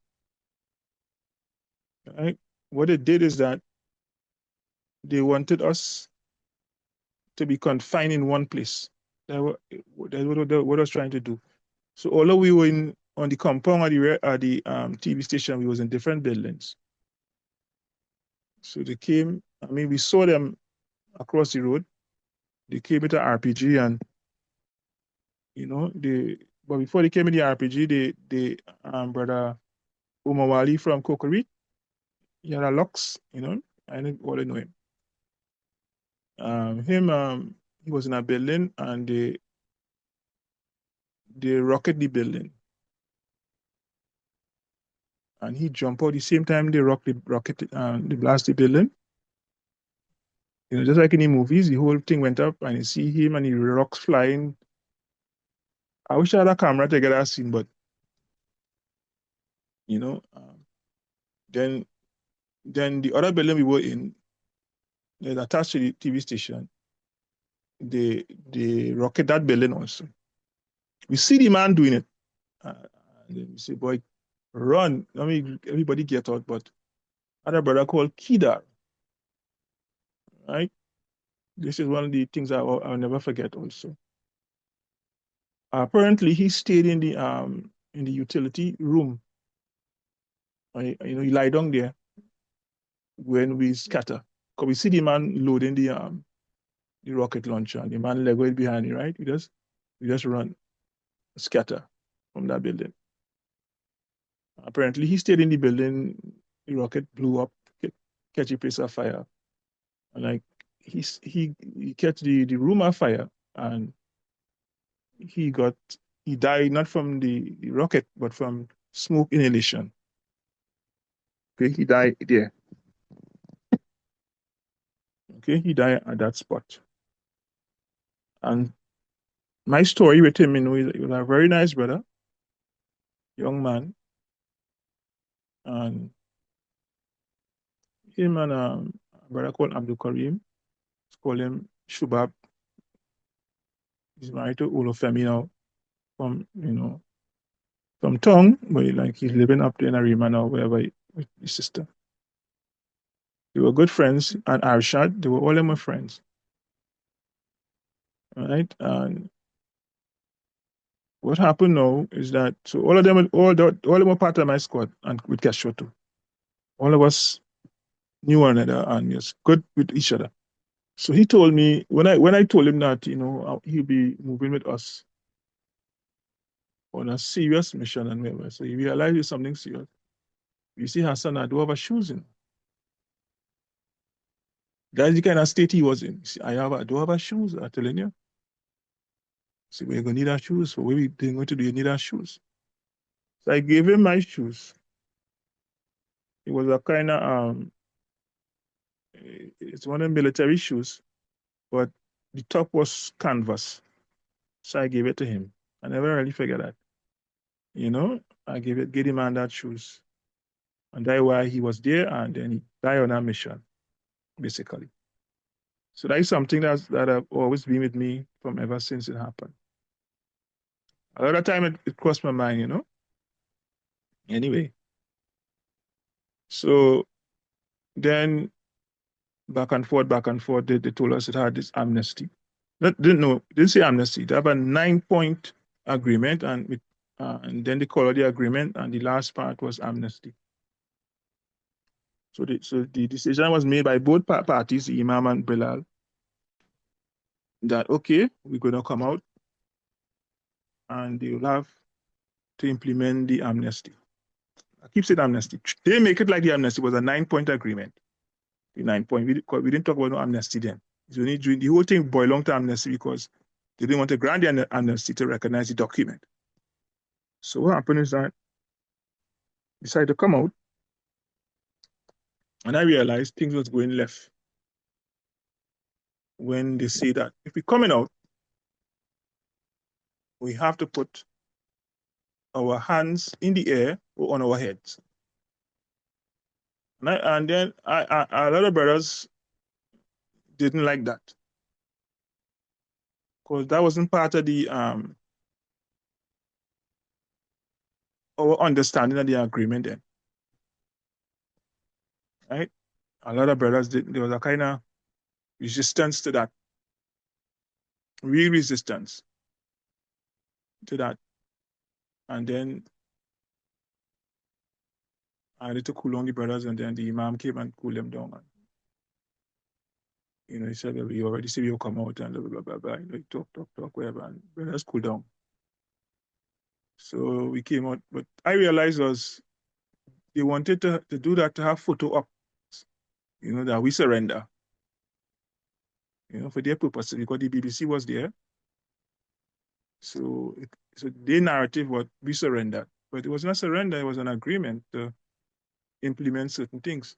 Right? What they did is that they wanted us to be confined in one place. That's what I was trying to do. So although we were on the compound at the TV station, we was in different buildings. So they came. We saw them across the road. They came with an RPG, and but before they came with the RPG, brother Umawali from Kokorit, He had a locks, I didn't all know him. Him, he was in a building and they rocket the building. And he jumped out the same time they they blast the building. Just like in the movies, the whole thing went up and you see him and the rocks flying. I wish I had a camera to get that scene, but you know, um, then the other building we were in, attached to the TV station, they rocket that building also. We see the man doing it. And then we say, boy, run. I mean, everybody get out, but other brother called Kidar, right? This is one of the things I'll never forget also. Apparently, he stayed in the utility room. He lie down there when we scatter. Because we see the man loading the rocket launcher and the man leg right behind you, right? We just run, scatter from that building. Apparently, he stayed in the building. The rocket blew up, catch a place of fire, and like he catch the room on fire, and he got he died not from the rocket but from smoke inhalation. Okay, he died there. Okay, he died at that spot. And my story with him, he was a very nice brother, young man, and him and a brother called Abdul Karim, let's call him Shubab. He's married to Olufemi now from from Tong, but he's living up there in Arima now, wherever with his sister. They were good friends, and Arshad, they were all of my friends, right? And what happened now is that so all of them were part of my squad and with Kashoto. All of us knew one another and was good with each other. So he told me when I told him that he'll be moving with us on a serious mission and whatever. So he realized it's something serious. You see, Hassan, I do have a shoes in. That's the kind of state he was in. See, I do have a shoes. I'm telling you. See, we're gonna need our shoes. So what we going to do? You need our shoes. So I gave him my shoes. It was a kind of it's one of the military shoes, but the top was canvas. So I gave it to him. I never really figured that. I gave him man that shoes. And that's why he was there and then he died on that mission, basically. So that is something that I've always been with me from ever since it happened. A lot of time it crossed my mind. Anyway, so then back and forth, they told us it had this amnesty. Didn't say amnesty. They have a 9 point agreement, and then they called the agreement, and the last part was amnesty. So the decision was made by both parties, the Imam and Bilal, that okay, we're going to come out, and they will have to implement the amnesty. I keep saying amnesty. They make it like the amnesty was a 9 point agreement. The 9 point. We didn't talk about no amnesty then. So the whole thing boiled down to amnesty because they didn't want to grant the amnesty to recognize the document. So what happened is that they decided to come out, and I realized things was going left when they say that if we're coming out, we have to put our hands in the air or on our heads. And then a lot of brothers didn't like that because that wasn't part of the our understanding of the agreement then, right? A lot of brothers did. There was a kind of resistance to that, real resistance to that. And then I had to cool down the brothers, and then the Imam came and cooled them down. And, he said, well, we already see you come out and blah, blah, blah, blah. Talk, whatever. And brothers cool down. So we came out. But I realized they wanted to do that, to have photo up, that we surrender, for their purposes, because the BBC was there. So, so their narrative was we surrendered, but it was not surrender; it was an agreement to implement certain things,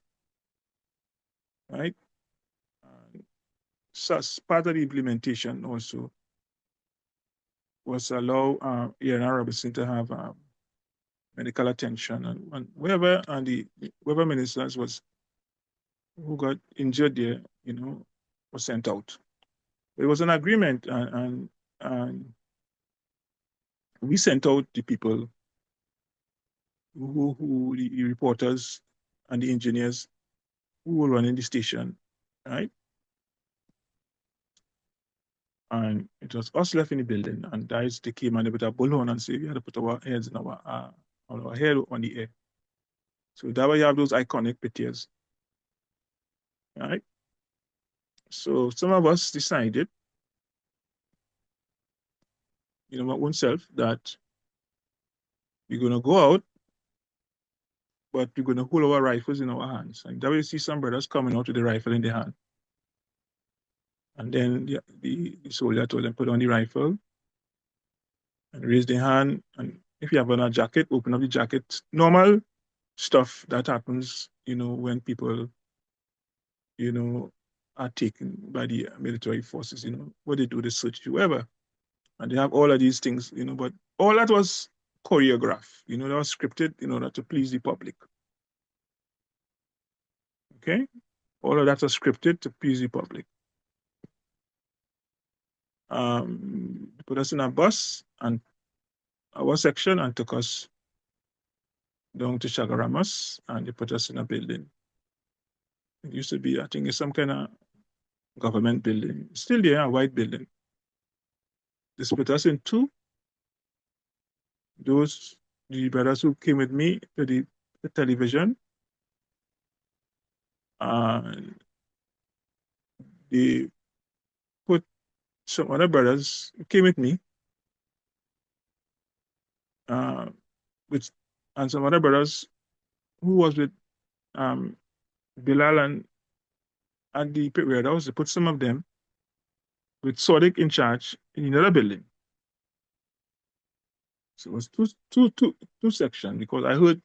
right? So as part of the implementation also was allow Ian Robertson to have medical attention, and whoever ministers was who got injured there, was sent out. It was an agreement, and we sent out the people who the reporters and the engineers who were running the station, right? And it was us left in the building, and guys they came and they put a bullhorn and say we had to put our heads in our head on the air. So that way you have those iconic pictures, right? So some of us decided, my own self, that we're gonna go out, but we're gonna hold our rifles in our hands. And that way you see some brothers coming out with the rifle in their hand. And then the soldier told them put on the rifle and raise their hand. And if you have on a jacket, open up the jacket. Normal stuff that happens, when people, are taken by the military forces, what they do, they search whoever. And they have all of these things, but all that was choreographed, that was scripted in order to please the public. Okay? All of that was scripted to please the public. Put us in a bus and our section and took us down to Chagaramas, and they put us in a building. It used to be, I think, it's some kind of government building. Still there, a white building. They split us in two. The brothers who came with me to the television, and they put some other brothers who came with me, uh, with, and some other brothers who was with um, Bilal and the pit warehouse. They put some of them with Sodiq in charge in another building. So it was two sections, because I heard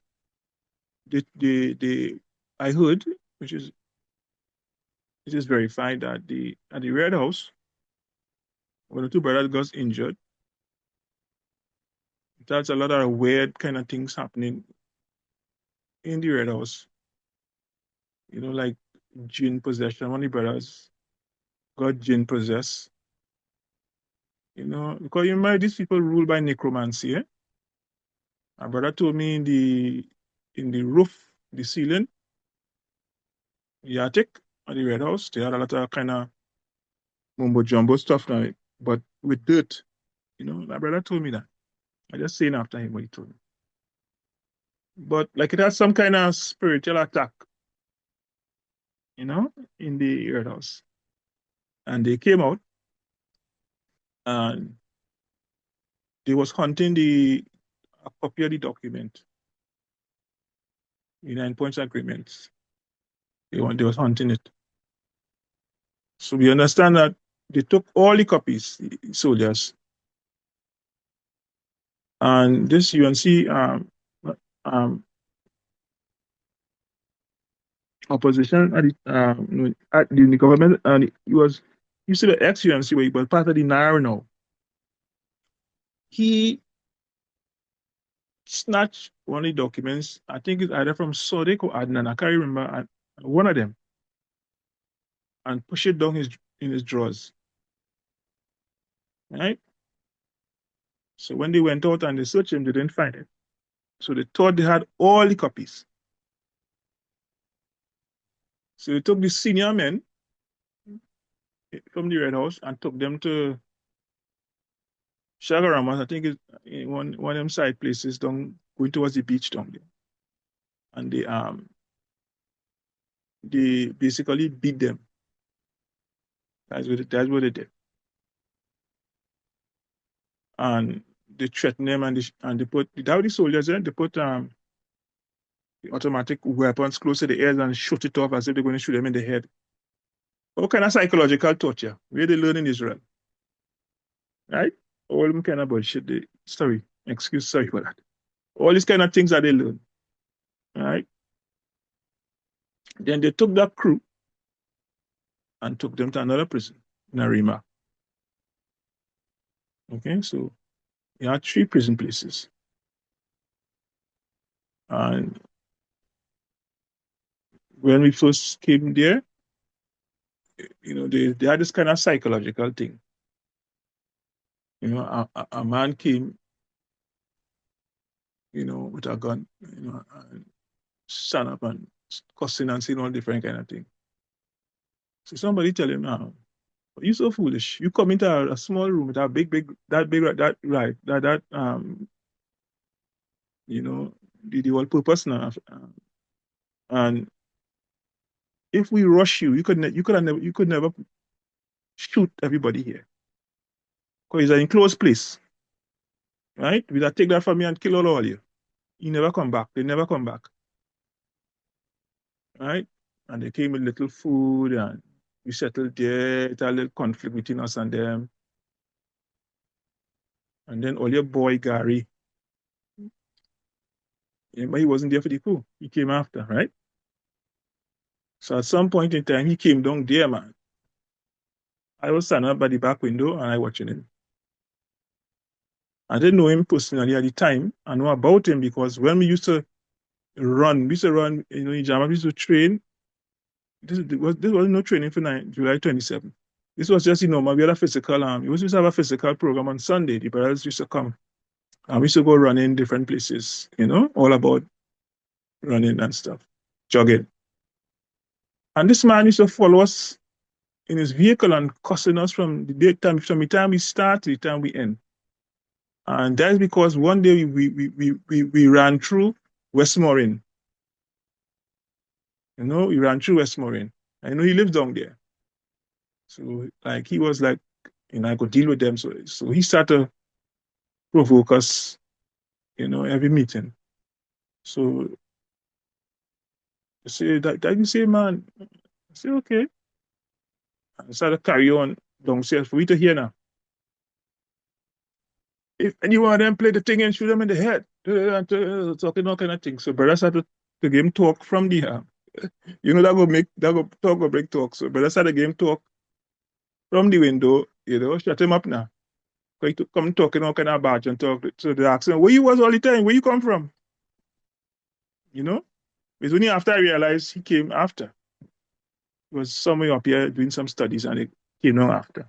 I heard, which is it is verified, that at the Red House, when the two brothers got injured, that's a lot of weird kind of things happening in the Red House. Like jinn possession. One of the brothers got jinn possessed. Because these people rule by necromancy. Eh? My brother told me in the roof, the ceiling, the attic of the Red House, they had a lot of kind of mumbo jumbo stuff now, but with dirt. My brother told me that. I just saying after him what he told me. But like it has some kind of spiritual attack, in the Red House. And they came out and they was hunting a copy of the document, the 9 points agreements. They was hunting it. So we understand that they took all the copies, the soldiers, and this UNC um, opposition at the government, and he was, you see the ex-UNC where he was part of the NAR now. He snatched one of the documents. I think it's either from Sodiq or Adnan. I can't remember. One of them, and push it down in his drawers. Right? So when they went out and they searched him, they didn't find it. So they thought they had all the copies. So they took the senior men from the Red House and took them to Shagaramas. I think it's one of them side places down going towards the beach down there. And they basically beat them. That's what they did. And they threatened them, and they put the Dowdy soldiers there. They the automatic weapons close to the ears and shoot it off as if they're going to shoot them in the head. What kind of psychological torture? Where they learn in Israel, right? All them kind of bullshit. Sorry, sorry for that. All these kind of things that they learn, right? Then they took that crew and took them to another prison, Narima. Okay, so there are three prison places. And when we first came there, they had this kind of psychological thing. A man came, with a gun, and stand up and cussing and saying all different kind of thing. So somebody tell him, now, you're so foolish. You come into a small room with a that right, you know, the whole purpose now. And if we rush you, you could never shoot everybody here because it's an enclosed place, right? We that take that from you and kill all of you. You never come back. They never come back, right? And they came with little food and we settled there. It had a little conflict between us and them. And then all your boy Gary, but he wasn't there for the coup. He came after, right? So at some point in time, he came down there, man. I was standing up by the back window and I watching him. I didn't know him personally at the time. I know about him because when we used to run, in Jamaat, we used to train. This was no training for July 27th. This was just, we had a physical, we used to have a physical program on Sunday. The brothers used to come. And we used to go running different places, all about running and stuff, jogging. And this man used to follow us in his vehicle and cussing us from the time we start to the time we end. And that's because one day we ran through Westmoreland. We ran through Westmoreland. I know he lives down there. So like he was like, I could deal with them. So he started to provoke us, every meeting. So I say that you say, man. I say, okay. And I started to carry on downstairs for we to hear now. If any one of them play the thing and shoot them in the head, talking all kind of things. So brother started to give him talk from the that go break talk. So brother started to give him talk from the window, shut him up now. Going to come talking all kind of badge and talk. So they asked him, where you was all the time? Where you come from? You know? It's only after I realized he came after. He was somewhere up here doing some studies and he came on after.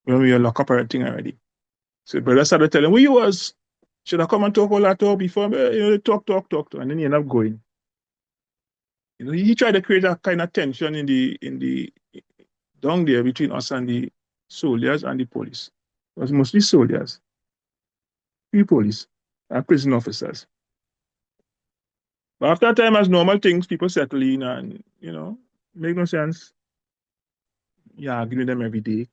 When we were locked up everything already. So brother started telling where you was. Should I come and talk all that talk before? Talk. And then he ended up going. He tried to create a kind of tension in the down there between us and the soldiers and the police. It was mostly soldiers, few police, and prison officers. But after time, as normal things, people settle in and, make no sense. You argue with them every day.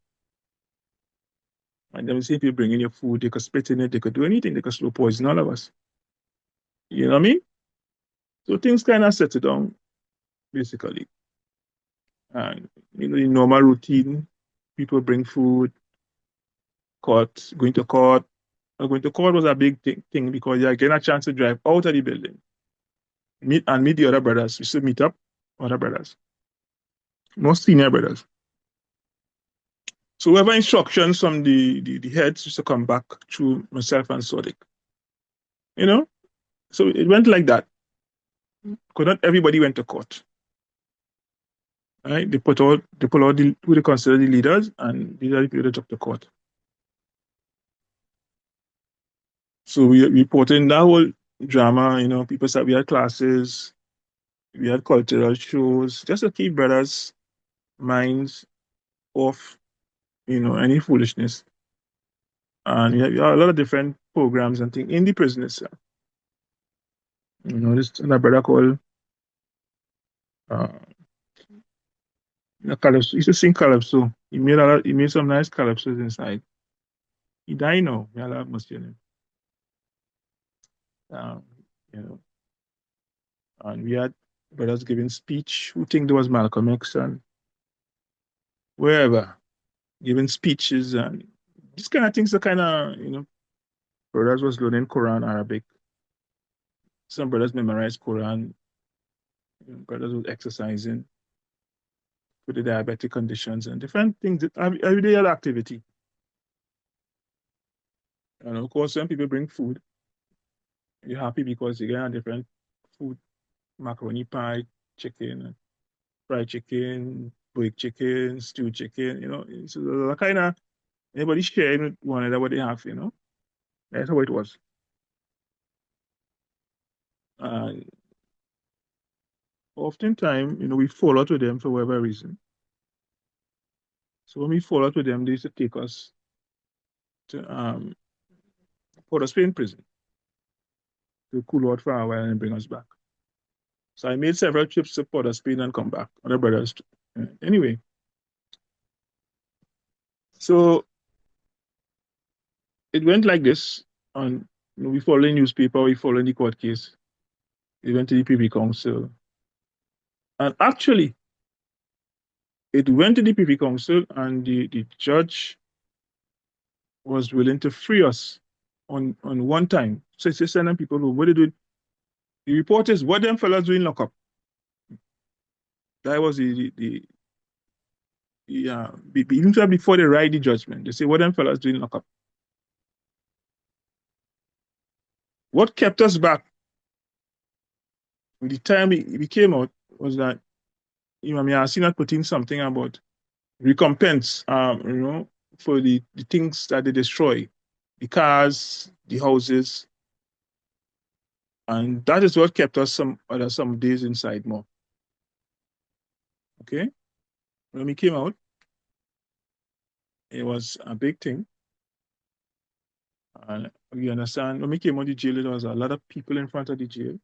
And then see if you bring in your food, they could spit in it, they could do anything, they could slow poison all of us. You know what I mean? So things kind of settle down, basically. And, the normal routine, people bring food, court. Going to court was a big thing because you're getting a chance to drive out of the building, meet the other brothers. We still meet up, other brothers, most senior brothers. So whoever instructions from the heads used to come back through myself and Sodiq. So it went like that. Because not everybody went to court. Right? They put out who they consider the leaders, and these are the people that took to court. So we reported in that whole drama, people said we had classes, we had cultural shows, just to keep brothers' minds off, any foolishness. And we had a lot of different programs and things in the prison itself. This another brother called uh, Calypso. He used to sing Calypso. He made some nice Calypsos inside. He died now. May Allah have mercy on him. Um, you know. And we had brothers giving speech who think there was Malcolm X and wherever giving speeches and these kind of things. The kind of brothers was learning Quran, Arabic. Some brothers memorized Quran. Brothers was exercising for the diabetic conditions and different things. Everyday activity. And of course, when people bring food, you're happy because you get a different food, macaroni pie, chicken, fried chicken, baked chicken, stewed chicken, So the kind of everybody sharing with one another what they have. That's how it was. And oftentimes, we fall out with them for whatever reason. So when we fall out with them, they used to take us to Port of Spain prison to cool out for a while and bring us back. So I made several trips to Port of Spain and come back. Other brothers. Anyway, so it went like this. And we follow the newspaper, we follow the court case. We went to the Privy Council. And actually, it went to the Privy Council, and the judge was willing to free us on one time. So it's just sending people home. What they do? The report is what them fellas doing lock up. That was even before they write the judgment. They say what them fellas doing lock up. What kept us back the time we came out was that I seen that putting something about recompense, for the things that they destroy, the cars, the houses, and that is what kept us some days inside more. Okay, when we came out, it was a big thing, and we understand when we came out of the jail, there was a lot of people in front of the jail,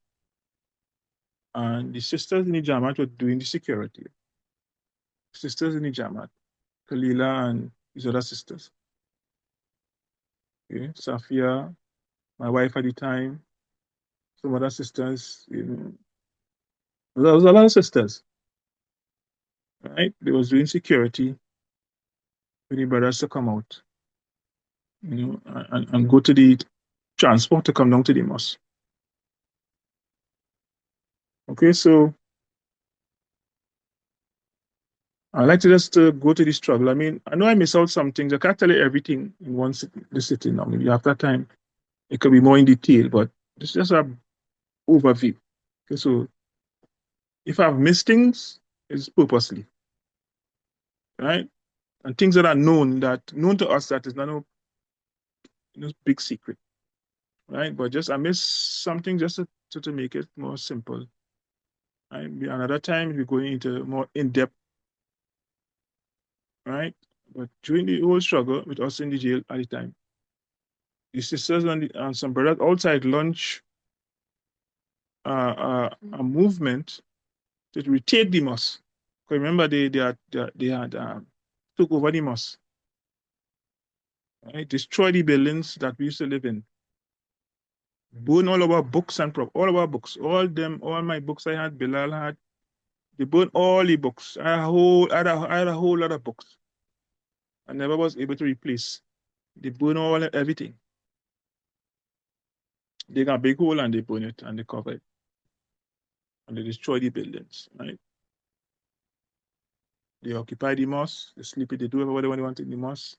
and the sisters in the Jamaat were doing the security. Sisters in the Jamaat, Kalila and his other sisters. Okay, Safia, my wife at the time, some other sisters, there was a lot of sisters, right? They was doing security for the brothers to come out, and go to the transport to come down to the mosque. Okay, so I like to just go to the struggle. I mean, I know I miss out some things. I can't tell you everything in one the sitting now. Maybe after time, it could be more in detail, but it's just a overview. Okay, so if I've missed things, it's purposely, right? And things that are known to us that is not no big secret, right? But just I miss something just to make it more simple. Right? Another time we're going into more in depth, right? But during the whole struggle with us in the jail at the time, the sisters and some brothers outside launched a movement to retake the mosque. Because remember, they had took over the mosque, right? Destroy the buildings that we used to live in, burn all our books and all our books, all my books I had, Bilal had. They burned all the books. I had a whole lot of books. I never was able to replace. They burn everything. They got a big hole and they burn it and they cover it and they destroy the buildings. Right? They occupy the mosque. They sleep it. They do whatever they want in the mosque.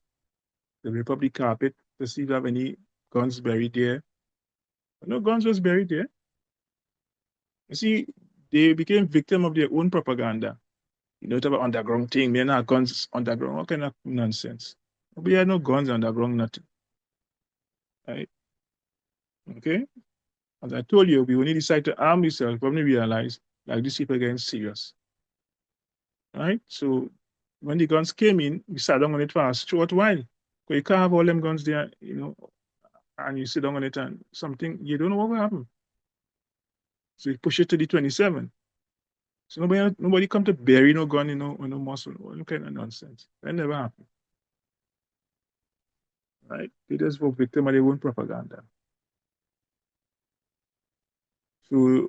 They rip up the carpet to see if they have any guns buried there. No guns was buried there. You see, they became victim of their own propaganda. It's about underground thing. Men have guns underground. What kind of nonsense? We had no guns underground, nothing. Right? Okay? As I told you, we only decide to arm ourselves when we realize like these people are getting serious. Right? So when the guns came in, we sat down on it for a short while. Because you can't have all them guns there, and you sit down on it and something, you don't know what will happen. So you push it to the 27. So nobody come to bury no gun, or no muscle, or no kind of nonsense. That never happened. Right? They just were victim of their own propaganda. So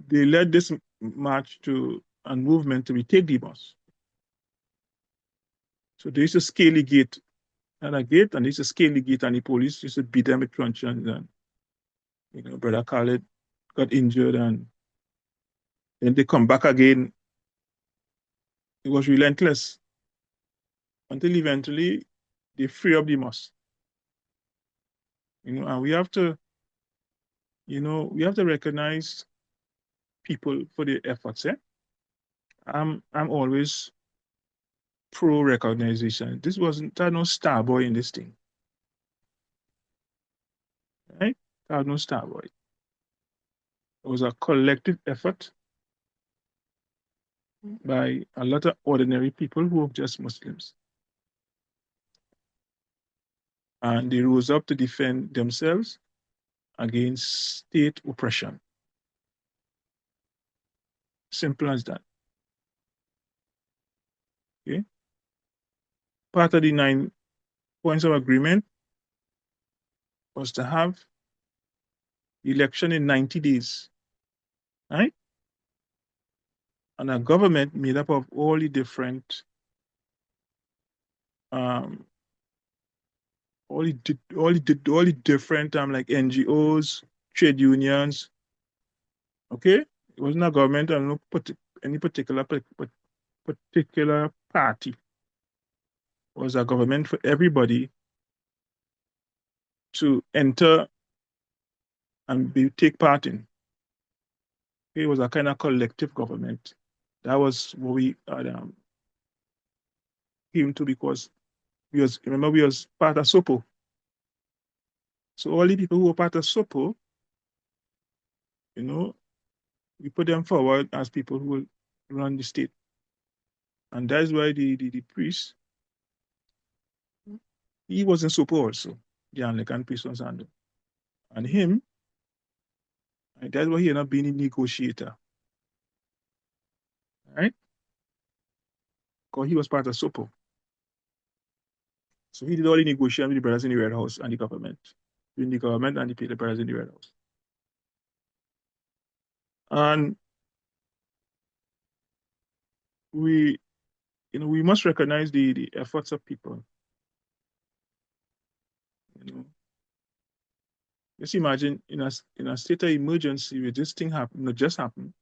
they led this march to and movement to retake the mosque. So they used to scale the gate and a gate, and they used to scale the gate, and the police used to beat them with truncheons, and Brother Khalid got injured, and then they come back again. It was relentless until eventually they free up the mosque. And we have to, we have to recognize people for their efforts. I'm always pro recognition. This wasn't there no star boy in this thing, right? There was no star boy. It was a collective effort by a lot of ordinary people who were just Muslims. And they rose up to defend themselves against state oppression. Simple as that. Okay. Part of the 9 points of agreement was to have election in 90 days, right? And a government made up of all the different, um, all the different, like NGOs, trade unions. Okay, it wasn't a government and no any particular party. It was a government for everybody to enter and take part in. It was a kind of collective government. That was what we came to, because we was part of SOPO. So all the people who were part of SOPO, we put them forward as people who will run the state. And that's why the priest, he was in SOPO also, the Anglican priest was under. And him, and that's why he ended up being a negotiator, right? Because he was part of SOPO. So he did all the negotiation with the brothers in the Red House and the government, between the government and the brothers in the Red House. And we, we must recognize the efforts of people. Just imagine in a state of emergency where this thing happened, not just happened.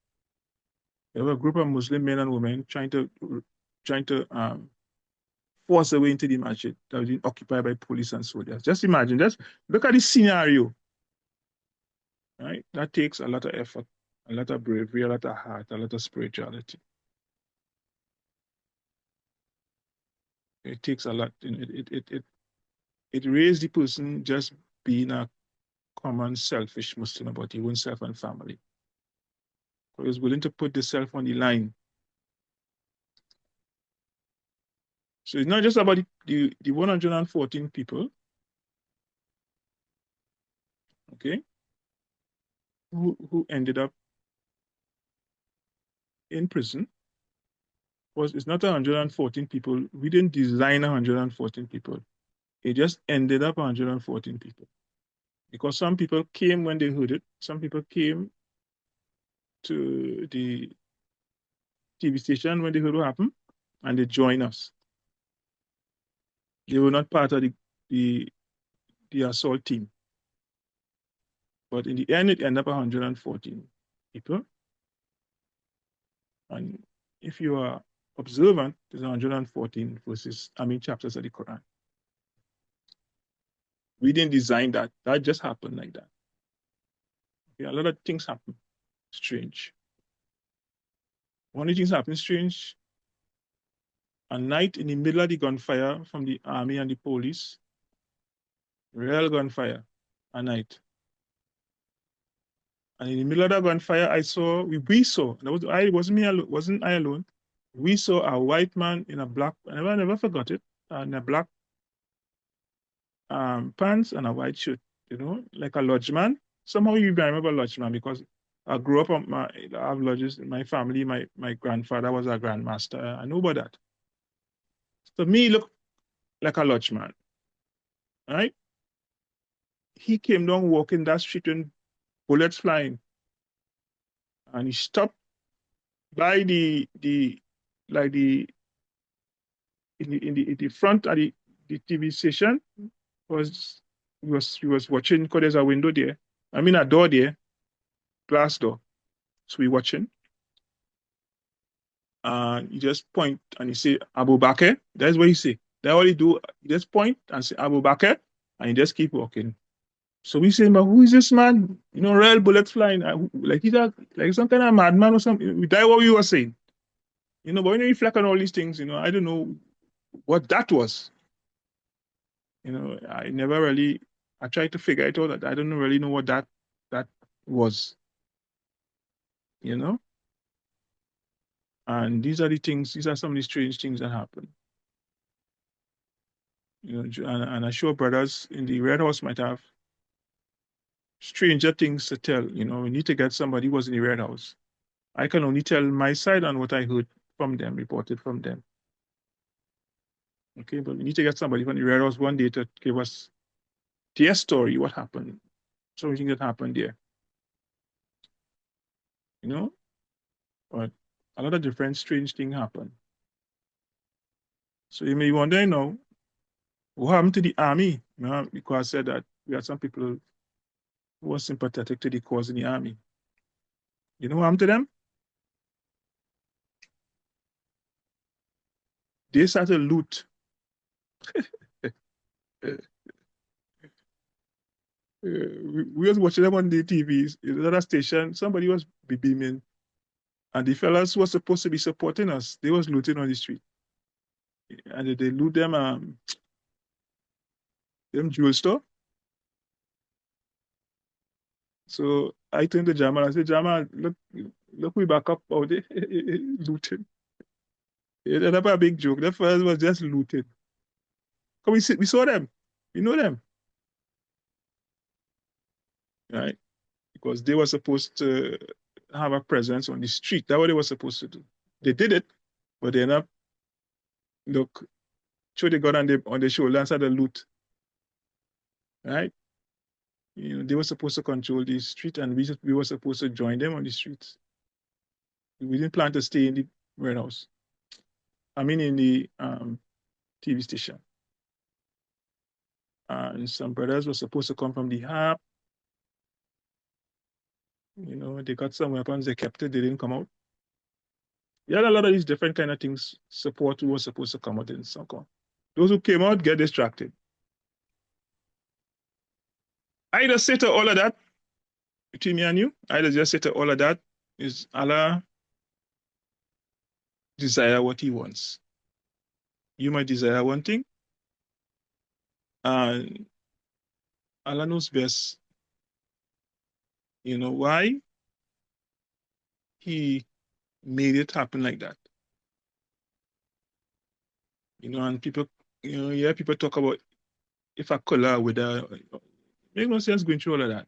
You have a group of Muslim men and women trying to force their way into the masjid that was being occupied by police and soldiers. Just imagine, just look at this scenario. Right? That takes a lot of effort, a lot of bravery, a lot of heart, a lot of spirituality. It takes a lot. It raised the person just being a common selfish Muslim about his own self and family. So he was willing to put the self on the line. So it's not just about the 114 people, okay, who ended up in prison. It's not 114 people. We didn't design 114 people. It just ended up 114 people. Because some people came when they heard it. Some people came to the TV station when they heard what happened, and they joined us. They were not part of the assault team. But in the end, it ended up 114 people. And if you are observant, there's 114 chapters of the Quran. We didn't design that. That just happened like that. Okay, a lot of things happen strange. One of the things happened strange, a night in the middle of the gunfire from the army and the police, real gunfire, a night. And in the middle of that gunfire, we saw, wasn't I alone. We saw a white man in a black, I never forgot it, in a black pants and a white shirt, like a lodgeman. Somehow you remember lodgeman because I grew up I have lodges in my family. My grandfather was a grandmaster. I know about that. So me look like a lodgeman, right? He came down walking that street and bullets flying. and he stopped by the like the in the front of the TV station was he was watching because there's a window there. I mean a door there, glass door. So we watching. And he just point and he say Abu Bakr. That's what he say. That's all he do. He just point and say Abu Bakr, and he just keep walking. So we say, but who is this man? Real bullets flying. Like he's like some kind of madman or something. We die what we were saying. But when you reflect on all these things, I don't know what that was. I never really. I tried to figure it out. That I don't really know what that was. You know, and these are the things. These are some of the strange things that happen. And I'm sure brothers in the Red House might have stranger things to tell. We need to get somebody who was in the Red House. I can only tell my side on what I heard from them, reported from them. Okay, but we need to get somebody from the Red House one day to give us their story, what happened, something that happened there. You know, but a lot of different strange things happen. So you may wonder, what happened to the army? Because I said that we had some people who were sympathetic to the cause in the army. You know what happened to them? They started loot. We was watching them on the TVs. In another station, somebody was beaming, and the fellas who were supposed to be supporting us, they was looting on the street, and they loot them jewel store. So I turned to Jamal and said, Jamal, look, we back up out there looting. That's not a big joke. The fellas was just looting. Come, we saw them, we know them, right? Because they were supposed to have a presence on the street. That's what they were supposed to do. They did it, but they're not. Look, show the gun on the shoulder and started loot, right? They were supposed to control the street, and we were supposed to join them on the streets. We didn't plan to stay in the warehouse. I mean, in the TV station. And some brothers were supposed to come from the HAP. They got some weapons, they kept it, they didn't come out. You had a lot of these different kind of things. Support who was supposed to come out in some come. Those who came out get distracted. I just say to all of that, between me and you, I just say to all of that is Allah desire what he wants. You might desire one thing, and Allah knows best. Why he made it happen like that. And people, yeah, people talk about if a color with a, make no sense going through all of that.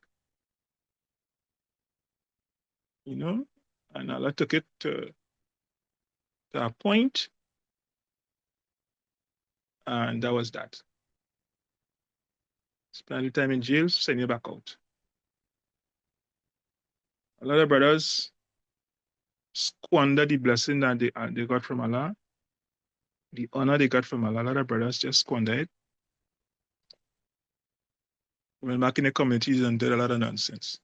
And Allah took it to a point, and that was that. Spend the time in jail, send you back out. A lot of brothers squander the blessing that they got from Allah, the honor they got from Allah. A lot of brothers just squander it. Went back in the communities and did a lot of nonsense.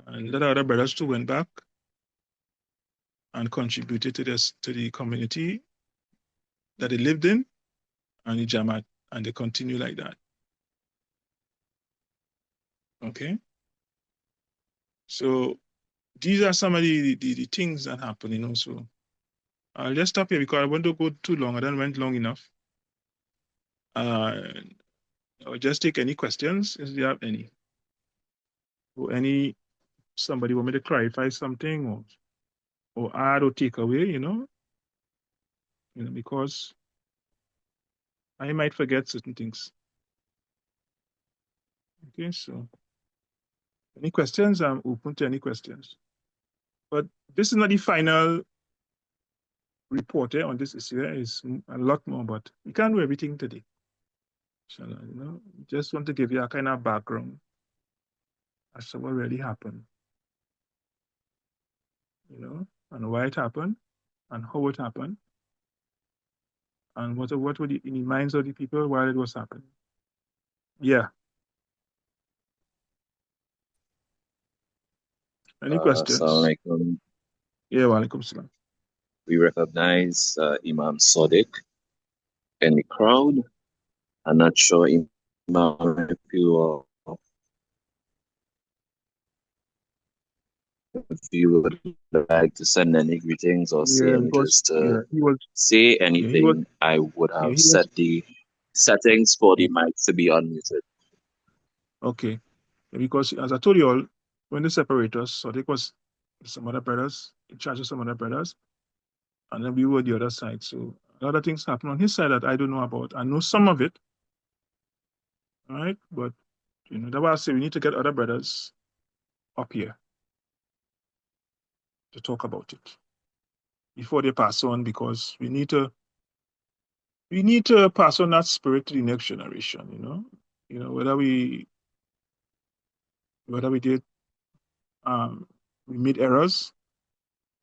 And a lot of other brothers too went back and contributed to the community that they lived in and the Jamaat, and they continue like that. Okay? So these are some of the things that happen. So I'll just stop here because I want to go too long. I don't went long enough. I'll just take any questions if you have any. Or somebody want me to clarify something or add or take away, because I might forget certain things. Okay, so any questions? I'm open to any questions. But this is not the final report on this issue. There is a lot more, but we can't do everything today. So, just want to give you a kind of background as to what really happened. and why it happened, and how it happened, and what were in the minds of the people while it was happening. Yeah. Any questions? Assalamualaikum. Yeah, walaikum salam. We recognize Imam Sadiq in the crowd. I'm not sure, Imam, if you would like to send any greetings or say Yeah, any because just to he was say yeah, he was anything. I would yeah, have he was set the settings for the yeah, mic to be unmuted. okay. Because as I told you all, when they separate us, so there was some other brothers, in charge of some other brothers, and then we were the other side. So a lot of things happen on his side that I don't know about. I know some of it, right? But that's why I say we need to get other brothers up here to talk about it before they pass on, because we need to pass on that spirit to the next generation. Whether we did we made errors.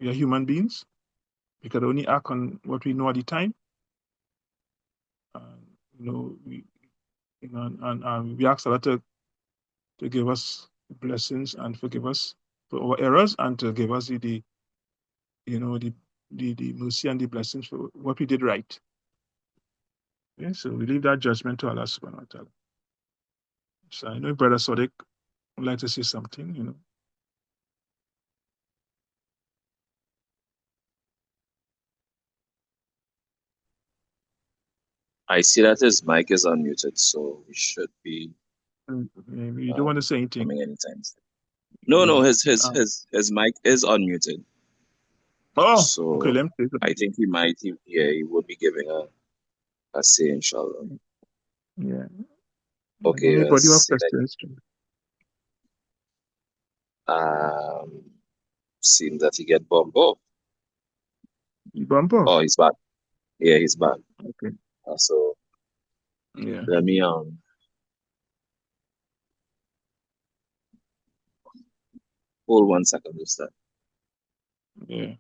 We are human beings. We can only act on what we know at the time. And, we ask Allah to give us blessings and forgive us for our errors, and to give us the you know the mercy and the blessings for what we did right. Yeah, so we leave that judgment to Allah subhanahu wa ta'ala. So I know Brother Sadiq would like to say something. I see that his mic is unmuted, so we should be And, you don't want to say anything. coming anytime soon. No, Yeah. no, his mic is unmuted. Oh, okay. So Let me say I something. think he would be giving a say, inshallah. Yeah. Okay, Anybody have let's see. questions? Um, seems that he get bumped off. You bump Oh, off. he's back. Yeah, he's back. Okay. So Yeah. let me hold 1 second just that. Yeah.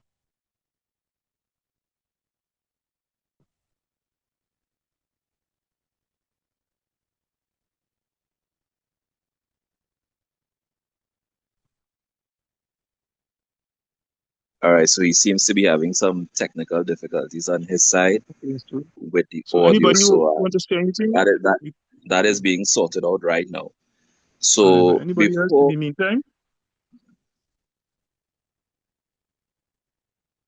All right, so he seems to be having some technical difficulties on his side Okay. with the So audio. anybody who So want to say anything? that is that You- that is being sorted out right now. Alhamdulillah. So Anybody else in before, the meantime?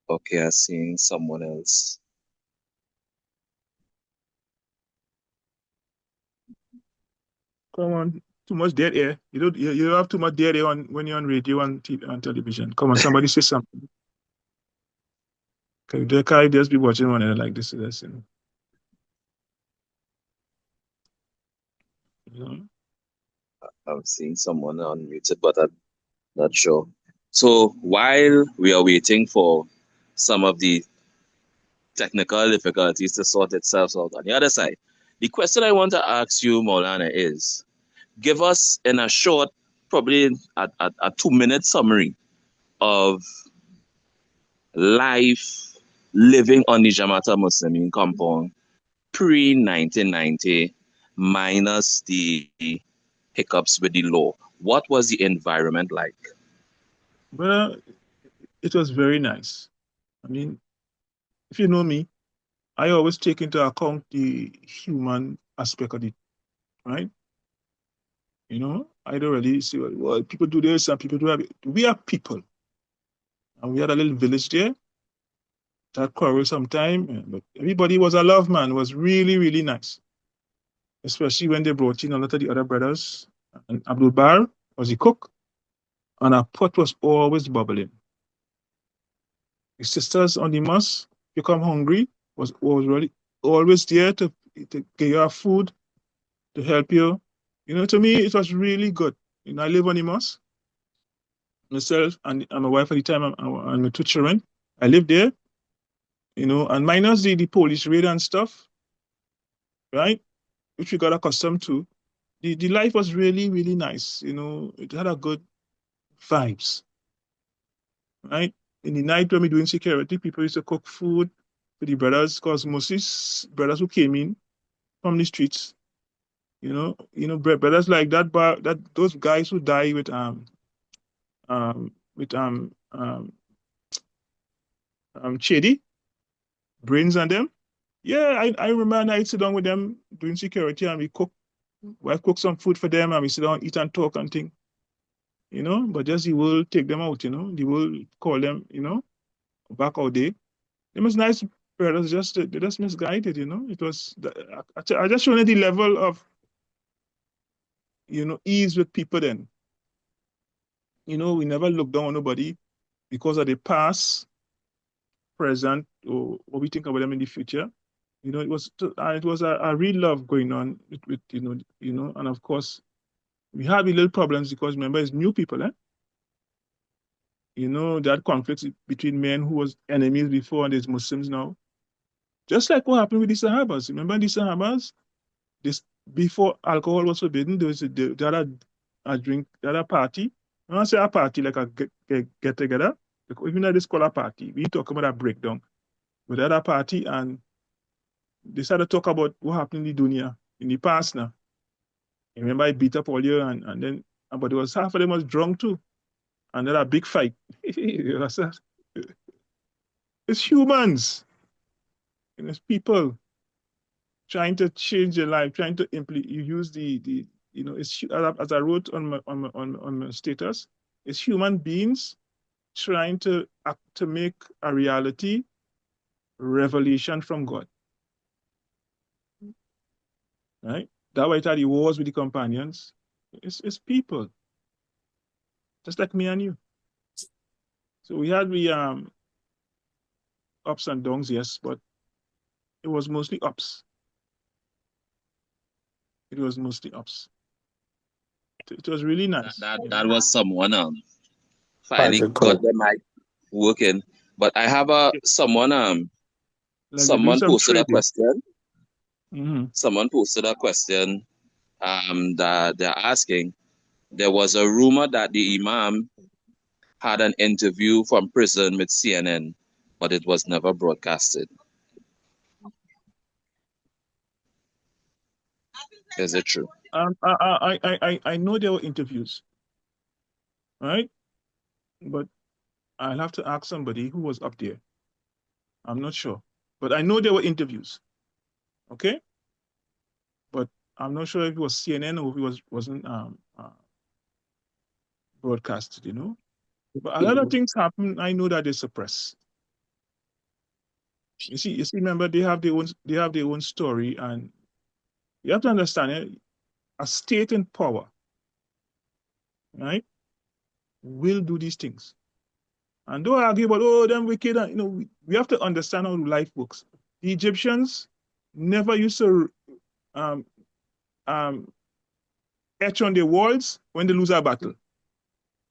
okay, I'm seeing someone else. Come on. Too much dead air. You don't have too much dead air on when you're on radio and on television. Come on, somebody say something. They can't just be watching one another like this. You know? I'm seeing someone unmuted, but I'm not sure. So while we are waiting for some of the technical difficulties to sort itself out on the other side, the question I want to ask you, Maulana, is give us in a short, probably a 2 minute summary of life living on the Jamaat al Muslimeen compound pre 1990, minus the hiccups with the law. What was the environment like? But it was very nice. I mean, if you know me, I always take into account the human aspect of it, right? I don't really see, well, people do this and people do that. We are people. And we had a little village there that quarrel sometime, but everybody was a love man. It was really, really nice, especially when they brought in a lot of the other brothers. And Abdul Bar was the cook, and our pot was always bubbling. The sisters on the mosque, if you come hungry, was really always there to give you food, to help you. To me, it was really good. I live on the mosque myself, and my wife at the time, and my two children. I live there, and minus the police raid and stuff, right? Which we got accustomed to. The life was really, really nice. It had a good vibes, right? in the night when we doing security, people used to cook food for the brothers, because mostly brothers who came in from the streets, brothers like that, but that those guys who die with shady brains on them. Yeah, I remember I sit down with them doing security, and I cook some food for them, and we sit down, eat and talk and thing, but just the world take them out, the world call them, back out there. It was nice brothers, they just misguided, it was, I just showing the level of, ease with people then. We never look down on nobody because of the past, present, or what we think about them in the future. It was a real love going on with and of course we had a little problems because remember it's new people, eh? That conflicts between men who was enemies before and there's Muslims now. Just like what happened with the Sahabas. Remember the Sahabas? This before alcohol was forbidden, there was they had a drink, they had a party. When I say a party, like a get together, even though this called a party, we talk about a breakdown. But they had a party and they started to talk about what happened in the dunya in the past now. You remember I beat up all year and then but it was half of them was drunk too. And then a big fight. It's humans. It's people trying to change their life, trying to you use it's as I wrote on my status, it's human beings trying to make a reality revelation from God. Right? That way it had the wars with the companions. It's people. Just like me and you. So we had the ups and downs, yes, but it was mostly ups. It was mostly ups. It was really nice. That was someone finally Private got code. the mic working. But I have someone Like they're doing someone some posted a trading. question. Mm-hmm. Someone posted a question that they're asking. There was a rumor that the Imam had an interview from prison with CNN, but it was never broadcasted. Is it true? I know there were interviews, right? But I'll have to ask somebody who was up there. I'm not sure, but I know there were interviews. Okay, but I'm not sure if it was CNN or if it wasn't broadcasted. But a lot of things happen. I know that they suppress. You see. Remember, they have their own story, and you have to understand a state in power, right, will do these things. And don't argue about, oh, them wicked. We have to understand how life works. The Egyptians never used to um, um, etch on their walls when they lose a battle.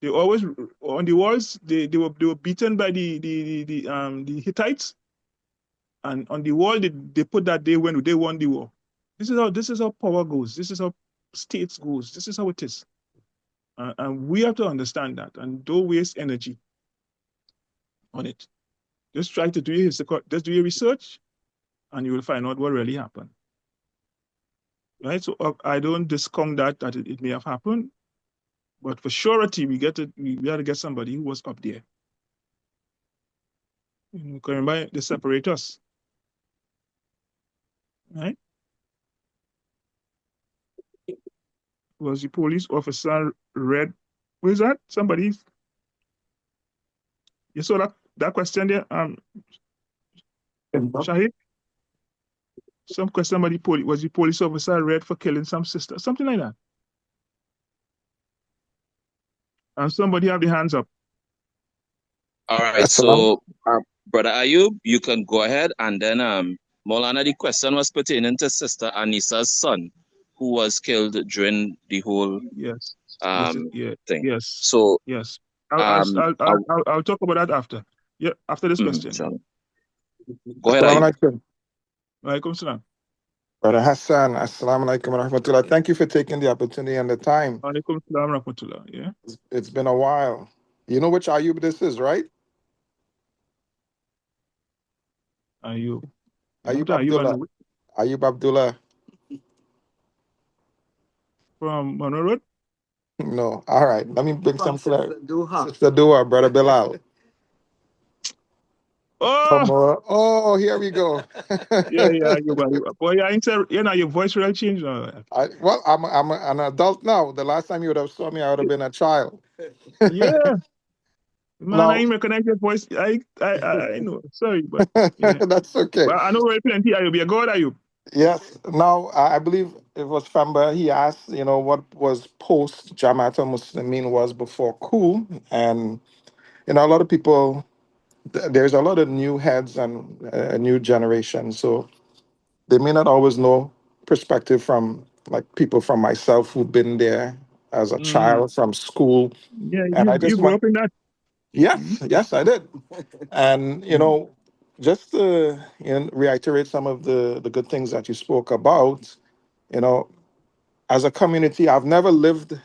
They always on the walls. They were beaten by the Hittites, and on the wall they put that day when they won the war. This is how power goes. This is how states goes. This is how it is, and we have to understand that. And don't waste energy on it. Just try to do just do your research, and you will find out what really happened. Right? So I don't discount that it may have happened, but for surety we got to get somebody who was up there. Remember, they separate us, right? Was the police officer red? What is that? Somebody, you saw that question there, Shahid? Some question, somebody, was the police officer red for killing some sister? Something like that. And somebody have the hands up. All right, Assalam. so Brother Ayub, you can go ahead, and then Molana, the question was pertaining to Sister Anisa's son, who was killed during the whole Yes. Yes. Yeah. thing. Yes. So Yes. I'll, I'll, um I'll, I, I'll, I'll I'll talk about that after. Yeah, after this question. Yeah. sure. Go ahead, Assalamu Ayub. alaikum. Walaikum salam. Brother Hassan, assalamu alaikum wa rahmatullah. Thank you for taking the opportunity and the time. Walaikum salam rahmatullah. Yeah. It's been a while. You know which Ayub this is, right? Ayub. You know Ayub to Ayub Abdullah. and Ayub Abdullah. from Monroe Road? No. All right. Let me bring some clarity. Sister Dua, Brother Bilal. Oh, Come on. Oh, here we go. yeah, yeah, Ayub, Ayub. Boy, yeah, you know, your voice really changed. Well, I'm an adult now. The last time you would have saw me, I would have been a child. Yeah, man, I Now, ain't recognize your voice. I know. Sorry, but yeah. that's okay. But I know very plenty. Ayub, you're God, Ayub. Yes. Now, I believe it was Famba. He asked, what was post Jamaat al Muslimeen was before coup. And, a lot of people, there's a lot of new heads and a new generation. So they may not always know perspective from like people from myself who've been there as a Mm. child from school. Yeah, And I you just grew want, up in that. Mm. yes, I did. And, Mm. just to reiterate some of the good things that you spoke about, you know, as a community, I've never lived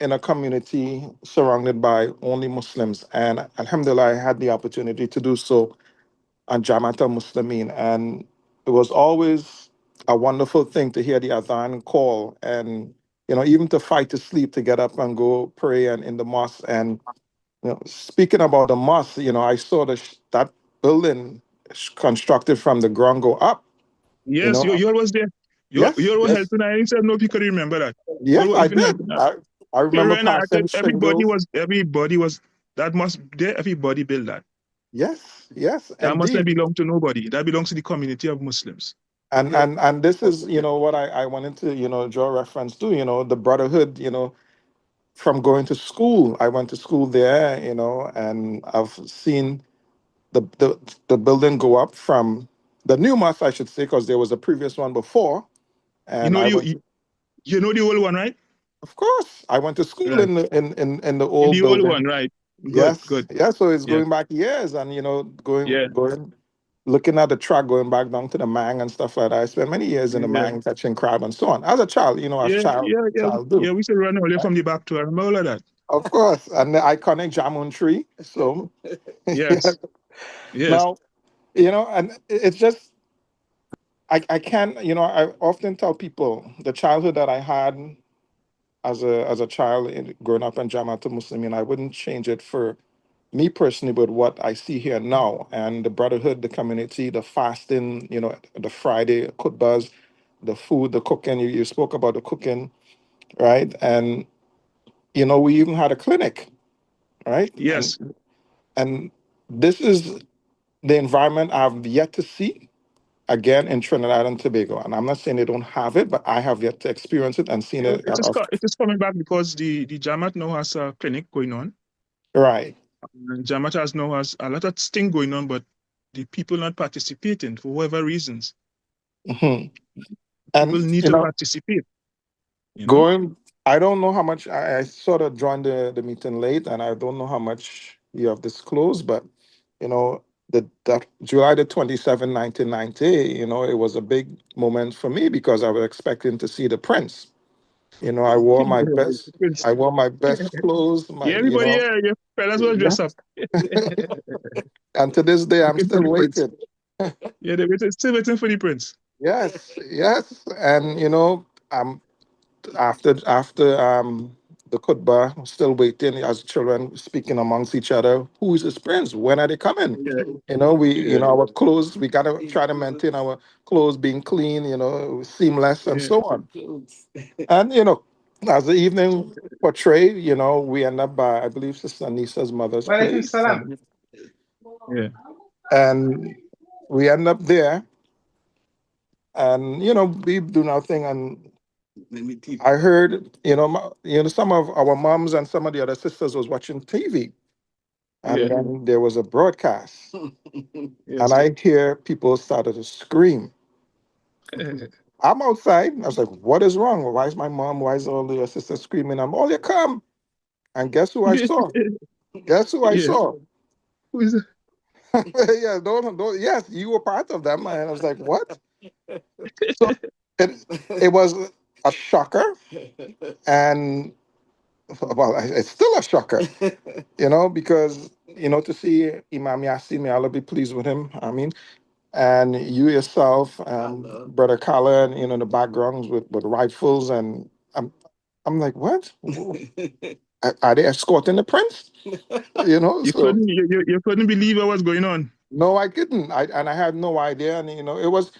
in a community surrounded by only Muslims. And Alhamdulillah, I had the opportunity to do so on Jamaat al Muslimeen. And it was always a wonderful thing to hear the Adhan call and, even to fight to sleep, to get up and go pray and in the mosque. And, speaking about the mosque, I saw that building constructed from the ground go up, you Yes, know. you all was there. You Yes, all were yes, helping. I said no, people could remember that. You yes, all were I even did. helping. I remember Children, passing shingles. everybody was, that must, there, everybody built that. Yes, yes, That must not indeed. belong to nobody. That belongs to the community of Muslims. And this is, what I wanted to, draw reference to, the brotherhood, from going to school. I went to school there, and I've seen the building go up from the new mosque, I should say, because there was a previous one before. You And know I the went to, you know the old one, right? of course, I went to school Right. in the In old the old building. one, right? Good, Yes, good. yes. So it's Yeah, going back years, and yeah, looking at the track going back down to the Mang and stuff like that. I spent many years in the yeah, Mang catching crab and so on. As a child, as yeah, yeah, yeah. child Yeah, do, we used to run away right? from the back to. I remember all of that. Of course, and the iconic jamun tree. So yeah. Yes, yes, Now, and it's just I can't. I often tell people the childhood that I had as a child growing up in Jamaat al Muslimin, I wouldn't change it for me personally, but what I see here now and the brotherhood, the community, the fasting, the Friday khutbahs, the food, the cooking. You spoke about the cooking, right? And we even had a clinic, right? yes. And this is the environment I've yet to see again in Trinidad and Tobago. And I'm not saying they don't have it, but I have yet to experience it and seen it. It is coming back because the Jamaat now has a clinic going on. Right. And Jamaat has a lot of thing going on, but the people not participating for whatever reasons. Mhm. People And need to participate. You know. going, I don't know how much I sort of joined the meeting late, and I don't know how much you have disclosed, but that July the 27th, 1990, it was a big moment for me because I was expecting to see the prince. I wore my best, Prince. I wore my best clothes, Yeah, everybody, yeah, yeah. Fellas will yeah. dress up. And to this day, I'm Looking for still the prince. waiting. Yeah, still waiting for the prince. Yes, yes, and I'm after the khutbah, still waiting as children speaking amongst each other. Who is his friends? When are they coming? Yeah, We yeah, our clothes. We gotta try to maintain our clothes being clean. Seamless and yeah, so on. And as the evening portray, we end up by I believe Sister Anissa's mother's Walaikum place, salam. yeah. and we end up there, and we do nothing and I heard, some of our moms and some of the other sisters was watching TV, and Yeah, then there was a broadcast, and yes. I hear people started to scream. I'm outside. I was like, "What is wrong? Why is my mom? Why is all the sisters screaming? I'm all you come." And guess who I saw? Guess who I Yeah. saw? Who is it? Yeah, don't. Yes, you were part of them, and I was like, "What?" So it was a shocker, and well, it's still a shocker. Because to see Imam Yassin, may Allah be pleased with him. I mean, and you yourself, Brother Kala, in the backgrounds with rifles, and I'm like, what? Are they escorting the prince? You So you couldn't believe what was going on. no, I couldn't. I had no idea, and it was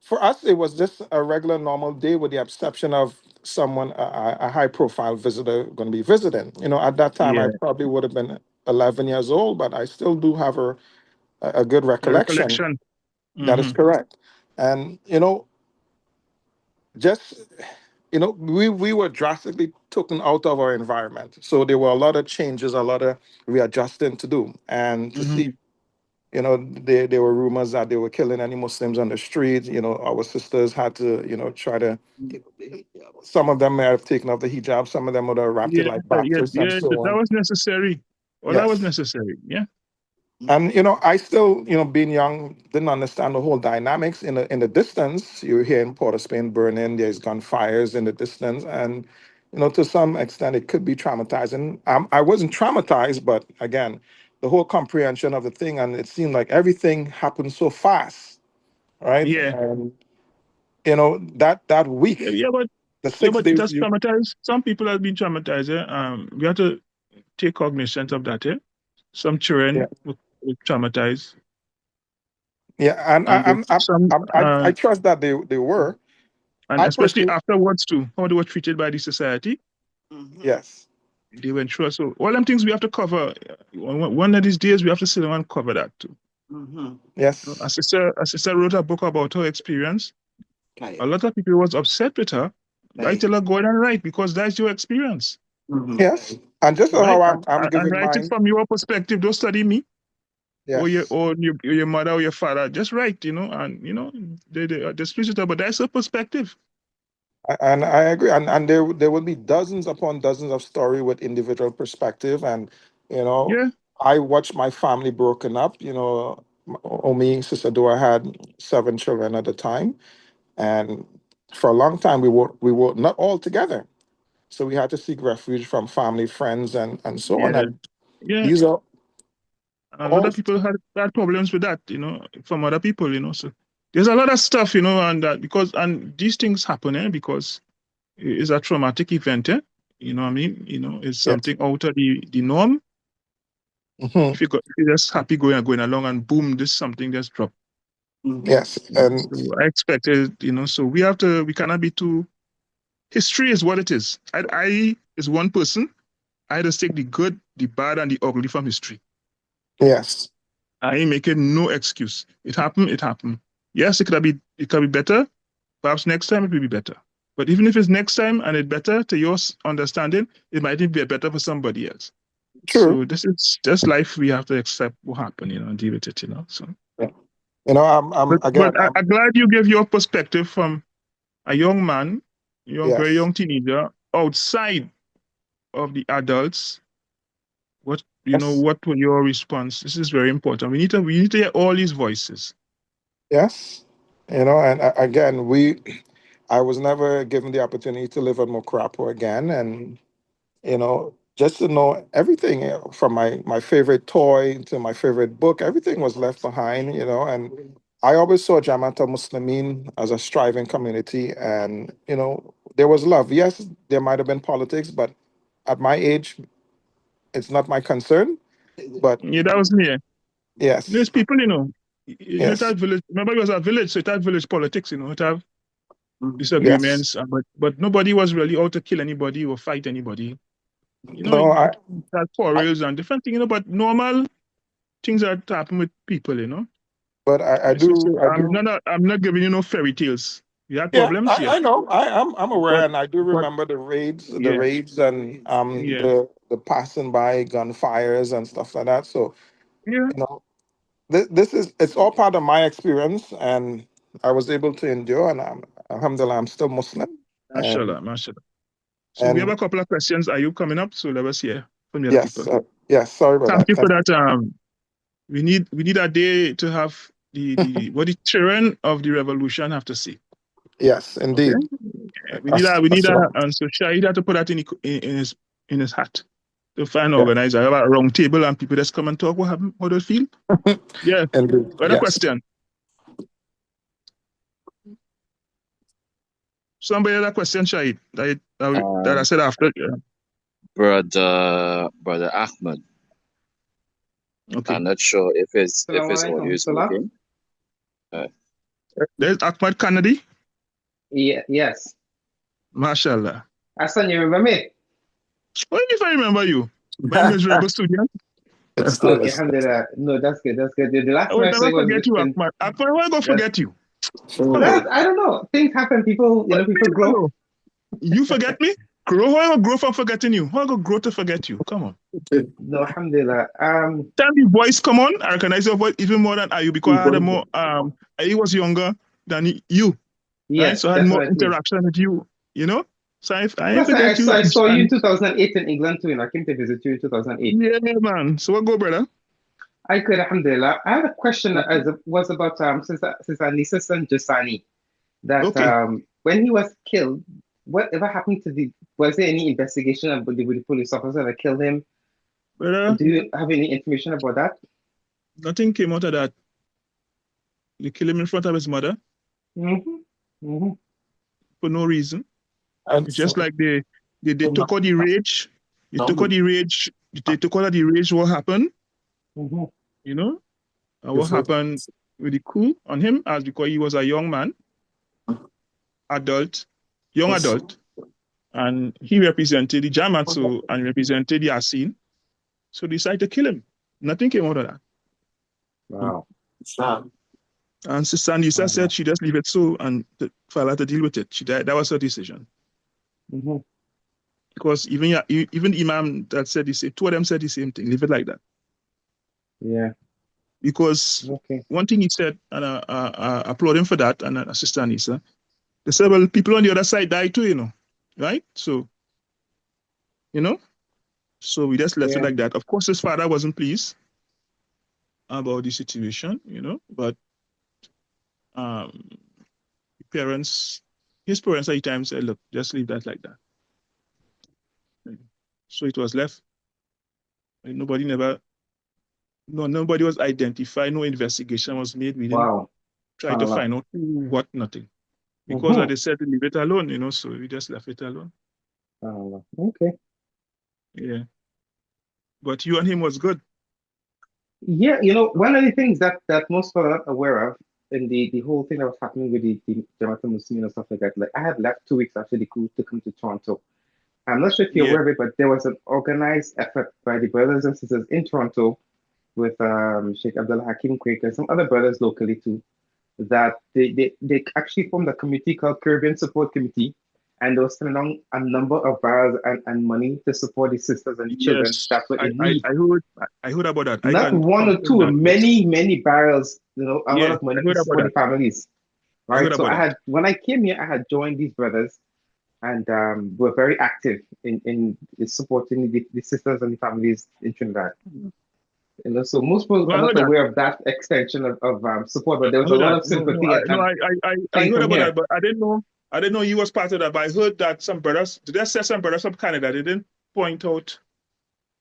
for us. It was just a regular, normal day, with the exception of someone, a high-profile visitor, going to be visiting. At that time, I Yeah, probably would have been 11 years old, but I still do have a good the recollection. recollection. That is Hmm. correct. And just we were drastically taken out of our environment, so there were a lot of changes, a lot of readjusting to do, and to Hmm. see. There were rumors that they were killing any Muslims on the street. Our sisters had to, try to. Some of them may have taken off the hijab. Some of them would have wrapped it Yeah, like Baptists and yeah. so That on. was necessary. All that was Yes. necessary. Yeah, And I still, being young, didn't understand the whole dynamics. In the distance, you're hearing Port of Spain burning. There's gunfires in the distance, and to some extent, it could be traumatizing. I wasn't traumatized, but again, the whole comprehension of the thing, and it seemed like everything happened so fast, right? yeah, And that yeah, week, yeah. But the 6 days, that's traumatized. Some people have been traumatized. We have to take cognizance of that. Some yeah, children were traumatized, yeah, and and some, I trust that they were. and I especially personally, afterwards too, how they were treated by the society. yes. They went through. So all them things we have to cover. One of these days we have to sit down and cover that too. Yes. A sister wrote a book about her experience. A lot of people was upset with her. I tell her go ahead and write because that's your experience, Yes. And just right? how I'm And giving write it mine. from your perspective. Don't study me Yes. or your mother or your father. Just write, and they split it up. But that's a perspective. And I agree. And there will be dozens upon dozens of story with individual perspective. And, you know, Yeah, I watched my family broken up. Omi, Sister Dora had 7 children at the time. And for a long time, we were not all together. So we had to seek refuge from family, friends, and so on. yeah, And yeah. these are A lot all, of people had problems with that, from other people, So there's a lot of stuff, and that and these things happen, because it's a traumatic event, eh? You know what I mean? It's yes. something out of the norm. Mhm. If you're just happy going along and boom, this something just dropped. Yes. And So I expected, so we cannot be too. History is what it is. I is one person. I just take the good, the bad, and the ugly from history. yes, I ain't making no excuse. It happened. It happened. Yes, it could be better. Perhaps next time it will be better. But even if it's next time and it's better to your understanding, it might even be better for somebody else. true. So this is just life. We have to accept what happened, and deal with it. So, Yeah. I'm but again, I'm glad you gave your perspective from a young man, very yes, young teenager, outside of the adults. yes, What were your response? This is very important. We need to hear all these voices. yes. And again, I was never given the opportunity to live on Mokrapo again, and just to know everything, from my favorite toy to my favorite book, everything was left behind. And I always saw Jamaat al Muslimeen as a striving community, and there was love. Yes, there might have been politics, but at my age, it's not my concern. But Yeah, that was me. yes, There's people, it yes, had village. Remember, it was a village, so it had village politics. It had yes. disagreements, but nobody was really out to kill anybody or fight anybody. No, It had quarrels and different things. But normal things that happen with people. but I do, So I do. I'm not giving you no fairy tales. We had Yeah, problems, I yes, know. I'm aware, but and I do but remember the yeah, raids, and yeah, the passing by gunfires and stuff like that. So yeah. you know, this is it's all part of my experience, and I was able to endure, and alhamdulillah, I'm still Muslim, and Mashallah, mashallah. So we have a and couple of questions. Are you coming up? So let us hear from the other yes, people. yes. Sorry about Thank that. you for Thank that. We need a day to have the what the children of the revolution have to say. yes, Okay, indeed. we need a Assalam. and so Shahid had to put that in his hat to find Yeah, organizer. Have a round table and people just come and talk. What happened? How do you feel? Yeah. indeed. Other Yes, question. Somebody had a question, Shahid, that I Um, said after. brother Ahmed. I'm Okay. not sure if Assalamu his audio alaikum. is Salah? working. Uh, There's Ahmad Kennedy. Yeah, yes. MashaAllah. Hassan, you remember me? Well, if I remember you, my miserable student. It's still Okay, it's alhamdulillah. No, that's good. That's good. The I last time will I saw never you was forget you, in Ahmad. Ahmad, why I go that's forget you? Come true. on. that I don't know. Things happen. People, But me, people I grow. know. You forget me? Grow, how I go grow from forgetting you? How I go grow to forget you? Come on. No, alhamdulillah. Tell me, voice, come on. I recognize your voice even more than Ayu because I had a more, Ayu was younger than you, right? Yes, So I had more definitely. interaction with you, you know? So I ain't Plus, forget you. I saw you in And 2008 in England too, and I came to visit you in 2008. yeah, man. So what go, brother? I could, alhamdulillah. I have a question as was about since Anissa's son Jasani, that Okay. when he was killed, whatever happened to was there any investigation about the police officer that killed him? Brother, Do you have any information about that? nothing came out of that. They killed him in front of his mother Mm-hmm. Mm-hmm. for no reason. And It's just like they took out the rage. They took out the rage. They took out the rage what happened, Mm-hmm. you know? And what happened with the coup on him as because he was a young man, young adult, and he represented the Jamaat and represented Yasin. So they decided to kill him. Nothing came out of that. Wow. And Sister Nisa said she just leave it so and for her to deal with it. She died. That was her decision. Mm-hmm. Because even Imam that said the same, two of them said the same thing. Leave it like that. Yeah. Because Okay. one thing he said, and I applaud him for that, and Sister Nisa, they said, well, people on the other side died too, right? So, so we just left it Yeah. like that. Of course, his father wasn't pleased about the situation, but um, his parents at the time said, look, just leave that like that. So it was left. And nobody was identified, no investigation was made. We didn't Wow. try to find out who, what, nothing. Because Mm-hmm. they said to leave it alone, so we just left it alone. Okay. Yeah. But you and him was good. Yeah, one of the things that most people are not aware of in the whole thing that was happening with the Jamaat al Muslimeen and stuff like that, like I had left 2 weeks after the coup to come to Toronto. I'm not sure if you're Yeah. aware of it, but there was an organized effort by the brothers and sisters in Toronto with Sheikh Abdullah Hakim Quake and some other brothers locally too, that they actually formed a committee called Caribbean Support Committee, and they were sending along a number of barrels and money to support the sisters and the children Yes. that were in need. I heard about that. I Not can one or confirm two, that. Yes. many barrels, a lot Yeah, of money I to heard about support the that. families. I heard Right. So about that. when I came here, I had joined these brothers and were very active in supporting the sisters and the families in Trinidad. So most people No, are I not heard that. aware of that extension of support, but there I was a heard lot that. of No, no, sympathy and I coming heard from about here. that, but I didn't know. I didn't know you was part of that. But I heard that some brothers. Did they say some brothers from Canada? They didn't point out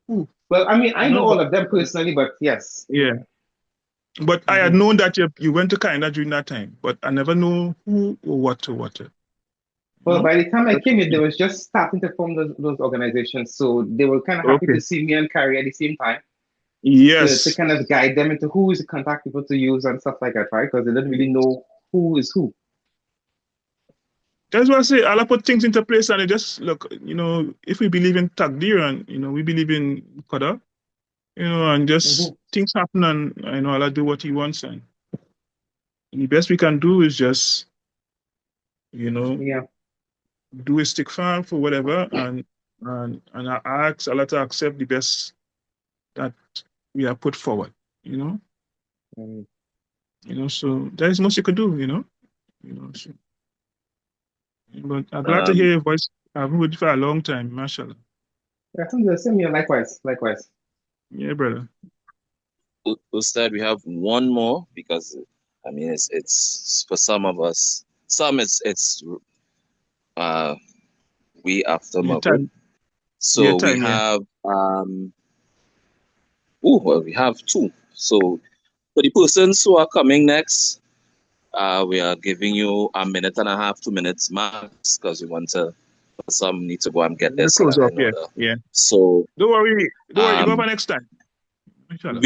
who. Well, I mean, I know But all of them personally, but yes. yeah. But I had Mhm. known that you went to Canada during that time, but I never know who or what or what. Well, by the time I But, came here, they was just starting to form those organizations. So they were kind of happy okay. to see me and Carrie at the same time. To Yes. kind of guide them into who is the contact people to use and stuff like that, right? Because they didn't really know who is who. That's why I say I'll put things into place and it just look, if we believe in Tagdir and we believe in Qadar, and just Mhm. things happen and Allah do what He wants and the best we can do is just Yeah. do a stick farm for whatever and I ask Allah to accept the best that we have put forward, you know, Mm. so there is much you could do, so, but I'm glad to um, hear your voice. I've been with you for a long time, mashallah. I think the same here. Likewise, likewise. Yeah, brother. Ustad, we have one more because I mean it's for some of us. Some it's uh we after Your Maghrib. time, your So we time, yeah. have we have two. So for the persons who are coming next, We are giving you a minute and a half, 2 minutes max, because we want to. Some need to go and get their The close salary up, in yeah, order. yeah. So, Don't worry, don't worry. You go for um, next time, inshallah.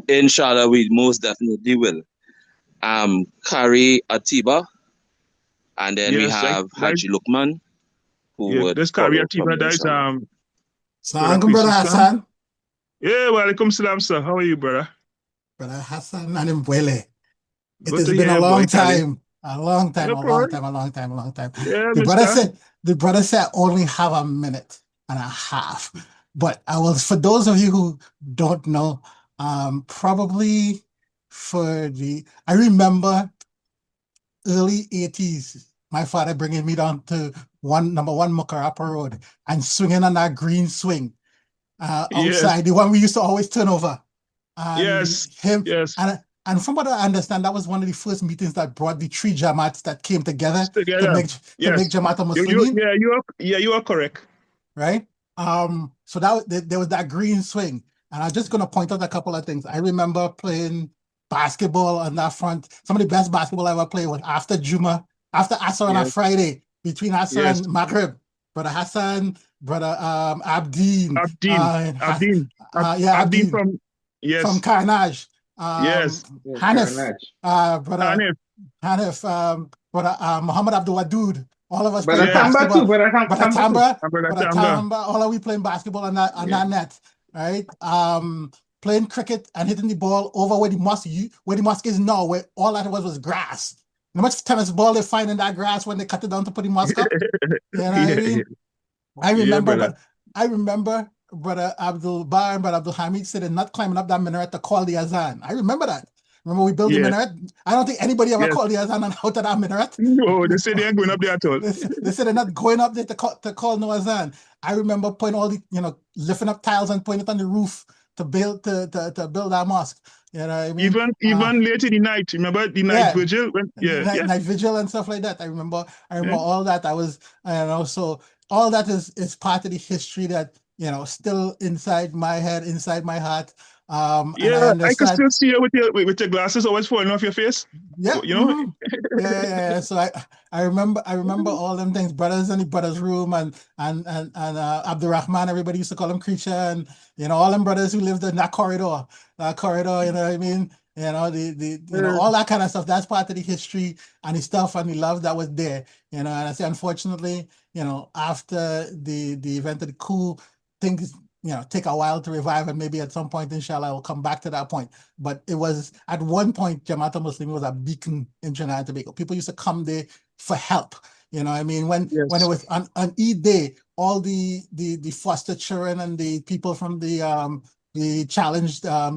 inshallah, we most definitely will. Kari Atiba, and then we Yes, have that Haji Lukman, who yeah. would This career follow team, from you, that is inshallah. brother Assalamualaikum, Chris Brother Islam. Hassan. Yeah, walaikum salam, sir. How are you, brother? Brother Hassan and Mbwele. It Good has to been a hear, boy, long Charlie. time. A long time, No a long problem. time, a long time, a long time. Yeah, The brother mister. said I only have a minute and a half. But I will, for those of you who don't know, probably I remember early 80s, my father bringing me down to number one Mukarapa Road and swinging on that green swing Yes, outside, the one we used to always turn over. And yes, him yes. and from what I understand, that was one of the first meetings that brought the three Jamats that came together to Together. make Yes. Jamaat al You, Muslimeen, you are correct. right? So there was that green swing, and I'm just gonna point out a couple of things. I remember playing basketball on that front. Some of the best basketball I ever played was after Juma, after Asr on a Yes, Friday, between Asr yes. and Maghrib. Brother Hassan, brother Abdeen, Abdin, Abdin, yeah, Abdin Abdeen from, from yes, Carnage, um, yes. Yes, Hanif, Karanaj. brother Hanif, Hanif, brother Muhammad Abdul Wadud, all of us But playing a yes. Tamba too, basketball. but a Brother Tamba too. Tamba, Brother brother Tamba. Tamba, all of we playing basketball on Yeah. that net, right? Playing cricket and hitting the ball over where the mosque is now, where all that was grass. How much tennis ball they find in that grass when they cut it down to put the mosque up? You know what I Yeah, yeah, mean? I yeah, remember, brother. but I remember Brother Abdul Bar and Brother Abdul Hamid sitting not climbing up that minaret to call the azan. I remember that. Remember we built the Yes, minaret? I don't think anybody ever yes. called the azan and out of that minaret. No, they say they ain't going up there at all. They said they're not going up there to call no azan. I remember putting all the, lifting up tiles and putting it on the roof to build our mosque. You know what I mean? Even late in the night. Remember the night Yeah, vigil? When, yeah, yeah, night vigil and stuff like that. I yeah. remember all that. So all that is part of the history that, still inside my head, inside my heart. And I Yeah, I could understand. still see you with your glasses always falling off your face. Yeah. You know? Yeah. So I remember all them things, brothers in the brothers room and Abdurrahman, everybody used to call him creature, and all them brothers who lived in that corridor, you know what I mean? All that kind of stuff. That's part of the history and the stuff and the love that was there. And I say, unfortunately, after the event of the coup, things, take a while to revive, and maybe at some point, inshallah, I will come back to that point. But it was at one point, Jamaat al Muslimeen was a beacon in Trinidad and Tobago. People used to come there for help. You know what I mean? When it Yes. was on Eid Day, all the foster children and the people from the challenged I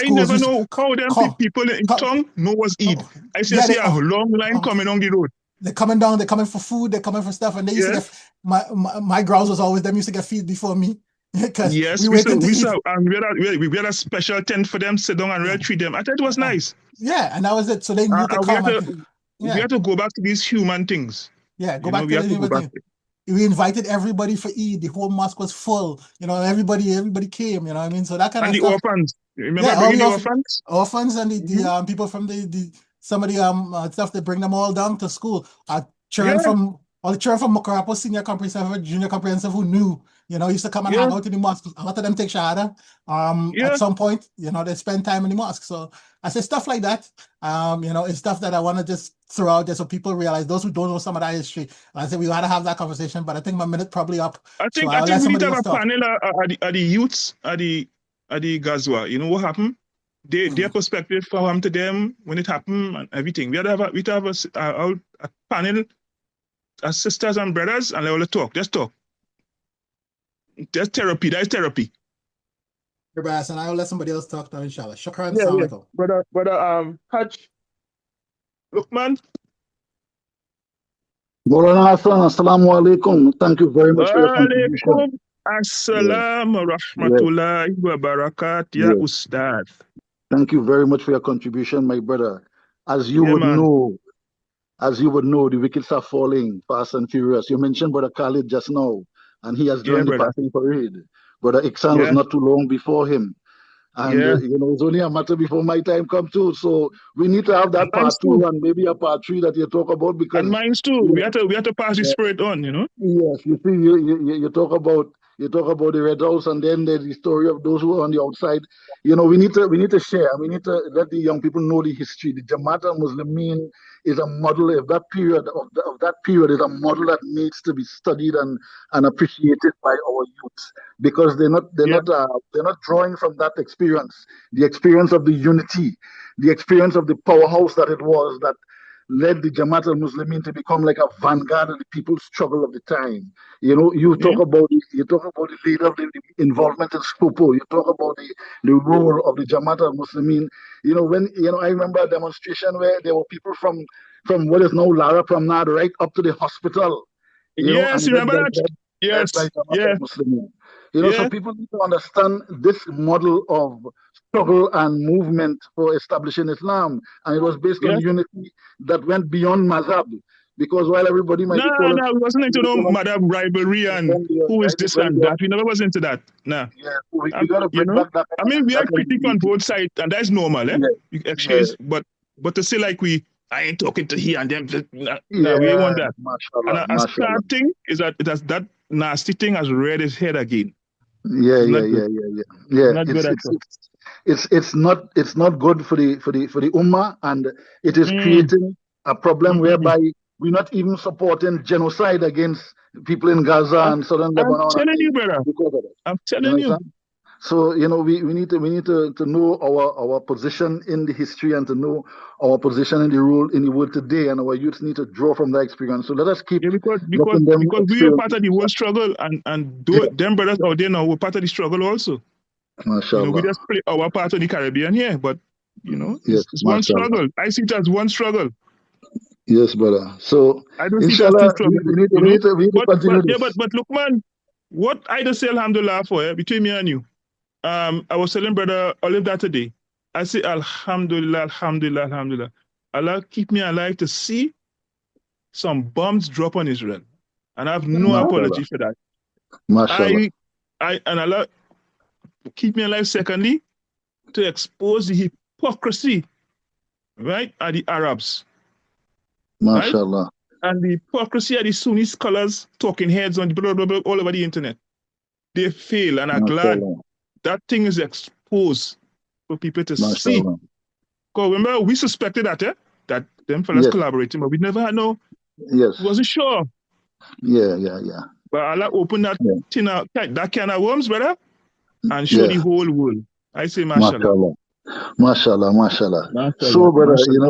schools never used to know how them come, people in come. tongue know was Eid. Oh, I yeah, see a long line oh, coming on the road. they're coming down, they're coming for food, they're coming for stuff, and they used to Yeah. get my grouse was always them used to get feed before me because Yes, we waiting to eat. and we had a special tent for them, sit down and Yeah, really treat them. I thought it was nice. yeah, and that was it. So they knew to We come have to and we yeah, have to go back to these human things. yeah, go back We to have to the go back. thing. We invited everybody for Eid. The whole mosque was full. Everybody came. You know what I mean? So that kind And of the stuff. orphans. Remember Yeah, all bringing the the orphans? orphans and the Hmm. people from the some of the stuff, they bring them all down to school. Yeah, Children from all the children from Mokarapo Senior Comprehensive, Junior Comprehensive who knew, used to come and yeah, hang out in the mosque. A lot of them take Shahada. At yeah. some point, they spend time in the mosque. So I say stuff like that. It's stuff that I want to just throw out there so people realize, those who don't know some of that history. I said we gotta have that conversation, but I think my minute probably up. So I I'll let think we need to somebody have else a talk. panel at the youths at the Gazwa. You know what happened? Their Mm. perspective for him to them when it happened and everything. We had to have a panel as sisters and brothers and let all talk. Just talk. Just therapy. That's therapy. And I'll let somebody else talk now, inshallah. Shukran, Yeah, assalamu yeah. alaikum. Brother Hajj, look man. Maulana Hassan, Assalamu alaikum. Thank you very much for your contribution. Alaikum Yeah, assalam wa yeah, rahmatullahi wa barakat, ya yeah. ustad. Thank you very much for your contribution, my brother. As you Yeah, would man. know, as you would know, the wickets are falling fast and furious. You mentioned Brother Khalid just now, and he has Yeah, joined the brother. passing parade. Brother Iksan was Yeah, not too long before him. And Yeah. it's only a matter before my time comes too. So we need to have And that mine's part two too. and maybe a part three that you talk about And because mine's too. you We have to pass the know, spirit on, you know? yes, you see, you talk about the Red House, and then there's the story of those who are on the outside. We need to share. We need to let the young people know the history. The Jamaat al Muslimeen is a model of that period of that period is a model that needs to be studied and appreciated by our youth because Yeah. they're not drawing from that experience, the experience of the unity, the experience of the powerhouse that it was that led the Jamaat al Muslimin to become like a vanguard of the people's struggle of the time. Yeah. You talk about the leader of the involvement in Spupo. You talk about the role of the Jamaat al Muslimin. I remember a demonstration where there were people from what is now Lara Pramnad right up to the hospital. Yes, And you remember that? led by Yes. Jamaat Yeah. al Muslimin. So Yeah. people need to understand this model of struggle and movement for establishing Islam, and it was based on Yes. unity that went beyond mazhab. Because while everybody might No, be calling, no, we wasn't into no madam rivalry and who is this and that. We never was into that. Nah. yeah, we got to You bring know, back that I mean, we that are kind of critic on unity. both sides, and that's normal, eh? Yeah, We yeah, exchange, but to say like I ain't talking to he and them, nah, we ain't yeah. want that. And Mashallah, a mashallah. sad thing is that that nasty thing has reared its head again. Yeah, It's yeah, not good. yeah, yeah, yeah. It's Yeah, not good at all. it's not good for the ummah, and it is Mm, creating a problem mm. whereby we're not even supporting genocide against people in Gaza I'm, and southern I'm Lebanon and telling you, things brother. because of it. I'm You telling you. understand? So we need to know our position in the history and to know our position in the role in the world today, and our youth need to draw from that experience. So let us keep Yeah, letting them because we were part experience. of the whole struggle, and Yeah, them brothers out there now were part of the struggle also. We mashallah. just play our part of the Caribbean here, but Yes, it's one mashallah. struggle. I see it as one struggle. Yes, brother. So, I don't see it as two inshallah, we, struggles, we need to, we need to, we need to continue this. But look, man, what I just say alhamdulillah for between me and you. I was telling brother Olive that today. I say alhamdulillah, alhamdulillah, alhamdulillah. Allah keep me alive to see some bombs drop on Israel, and I have no Mashallah, apology for that. mashallah, And Allah keep me alive. Secondly, to expose the hypocrisy, right, of the Arabs, right, mashallah, and the hypocrisy of the Sunni scholars, talking heads on blah, blah, blah, all over the internet. They fail, and I'm glad mashallah, that thing is exposed for people to see. mashallah. Because remember, we suspected that them fellas Yes, collaborating, but we never had yes, we wasn't sure. yeah, yeah, yeah, But Allah opened that yeah, that can of worms, brother, and show the yeah, whole world. I say, mashallah. mashallah. Mashallah, mashallah. Mashallah, So, brother, mashallah.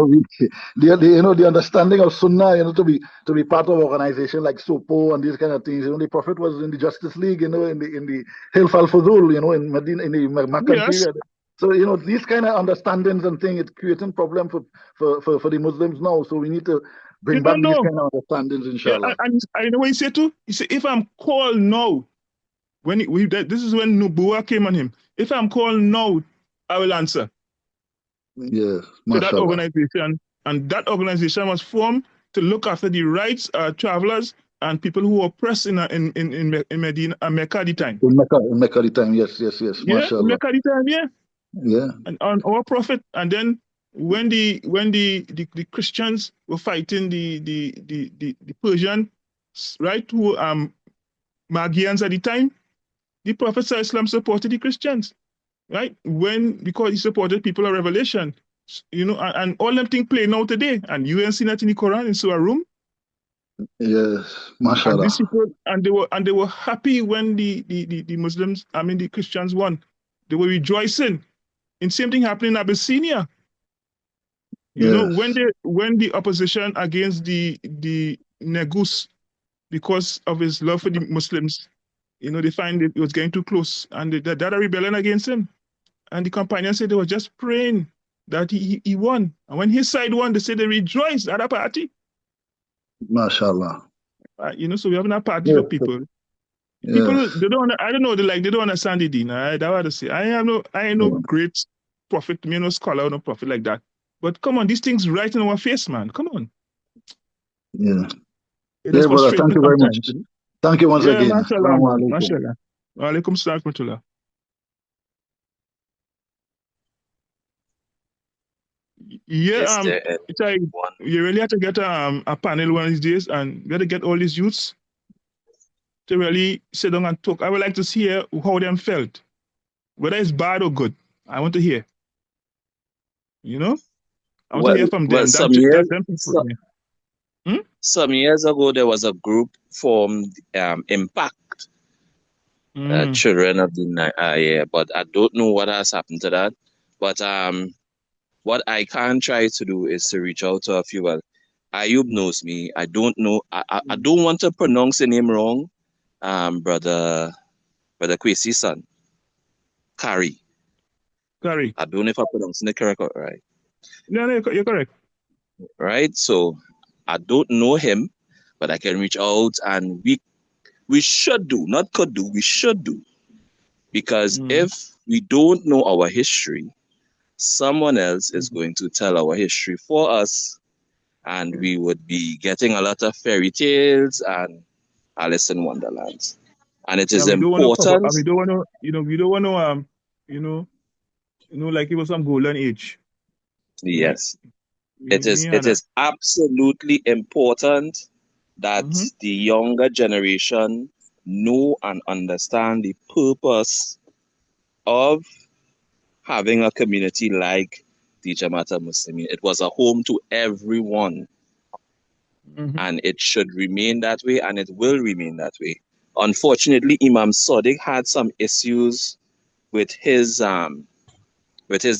the understanding of Sunnah, to be part of organization like SOPO and these kind of things. The Prophet was in the Justice League, in the Hilf al Fudul, in Medina, in the Meccan Yes, period. So, these kind of understandings and things, it's creating problem for the Muslims now. So we need to you bring back don't these know. kind of understandings, Yeah, inshallah. and I know what he said too. He said, if I'm called now, this is when Nubuwa came on him. If I'm called now, I will answer Yes, to that mashallah. organization. And that organization was formed to look after the rights of travelers and people who were oppressed in Medina and Mecca at the time. In Mecca the time, yes, yes, yes, Yeah, in mashallah. Mecca at the time, yeah. Yeah, And on our prophet. And then when the Christians were fighting the Persians, right, who Magians at the time, the Prophet Islam supported the Christians, right? Because he supported people of revelation, and all them things play now today. And you ain't seen that in the Quran in Surah Room. yes, And mashallah. these people, and they were happy when the Muslims, I mean the Christians won. They were rejoicing. And same thing happened in Abyssinia. When Yes, the opposition against the Negus, because of his love for the Muslims, they find it was getting too close, and they had a rebellion against him. And the companions said they were just praying that he won. And when his side won, they said they rejoiced at a party. mashallah. So we're having a party for Yes, people. People, yes. they don't, I don't know, they don't understand the deen. That's what I say. I ain't no Yeah. great prophet, me no scholar, no prophet like that. But come on, these things right in our face, man. Come on. Yeah. It is Yeah, brother. frustrating Thank you very much. sometimes. Thank you once Yeah, again. mashallah, Assalamu man. alaikum. Mashallah. Wa alaikum salam wa rahmatullah. Is Yeah, there it's like anyone? you really have to get a panel one of these days, and you got to get all these youths to really sit down and talk. I would like to hear how them felt, whether it's bad or good. I want to hear. You know, I want to hear from Well, them. some That years them people. so, Yeah. Hmm? some years ago there was a group formed, Impact, Mm. Children of the Night. Yeah, but I don't know what has happened to that. But what I can try to do is to reach out to a few. Well, Ayub knows me. I don't know. I don't want to pronounce the name wrong. Brother Kwesi's son, Kari. Sorry. I don't know if I'm pronouncing it correct or right. No, no, you're correct. Right. So I don't know him, but I can reach out, and we should do, not could do, we should do. Because Mm. if we don't know our history, someone else is Mm. going to tell our history for us, and we would be getting a lot of fairy tales and Alice in Wonderlands. And it Yeah, is we don't want to cover. important. We don't want to. We don't want to. You know, like it was some golden age, right? Yes, We ain't it had that. is absolutely important that Mm-hmm. the younger generation know and understand the purpose of having a community like the Jamaat al Muslimeen. It was a home to everyone, Mm-hmm. and it should remain that way, and it will remain that way. Unfortunately, Imam Sadiq had some issues with his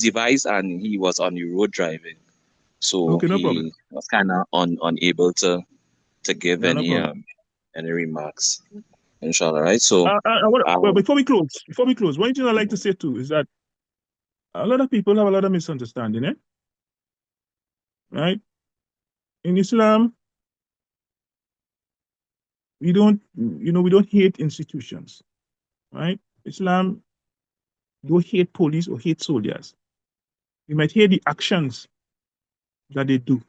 device, and he was on the road driving, so Okay, no problem. he was kind of unable to give Yeah, no problem. any remarks. Inshallah, right? So, Well, um, before we close, one thing I like to say too is that a lot of people have a lot of misunderstanding, right? In Islam, we don't hate institutions, right? Islam don't hate police or hate soldiers. We might hate the actions that they do,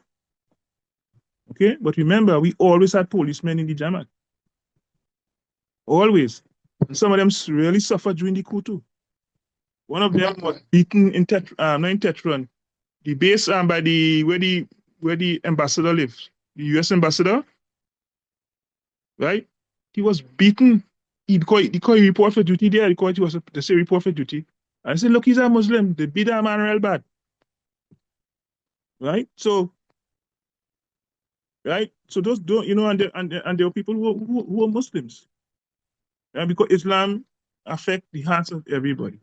okay? But remember, we always had policemen in the Jamaat, always. And some of them really suffered during the coup too. One of them was beaten not in Tetron, the base by where the ambassador lives, the U.S. ambassador, right? He was beaten. He report for duty there. He was they say report for duty. I said, look, he's a Muslim. They beat that man real bad, right? So, right. So those don't, and there are people who are Muslims, right? Because Islam affect the hearts of everybody,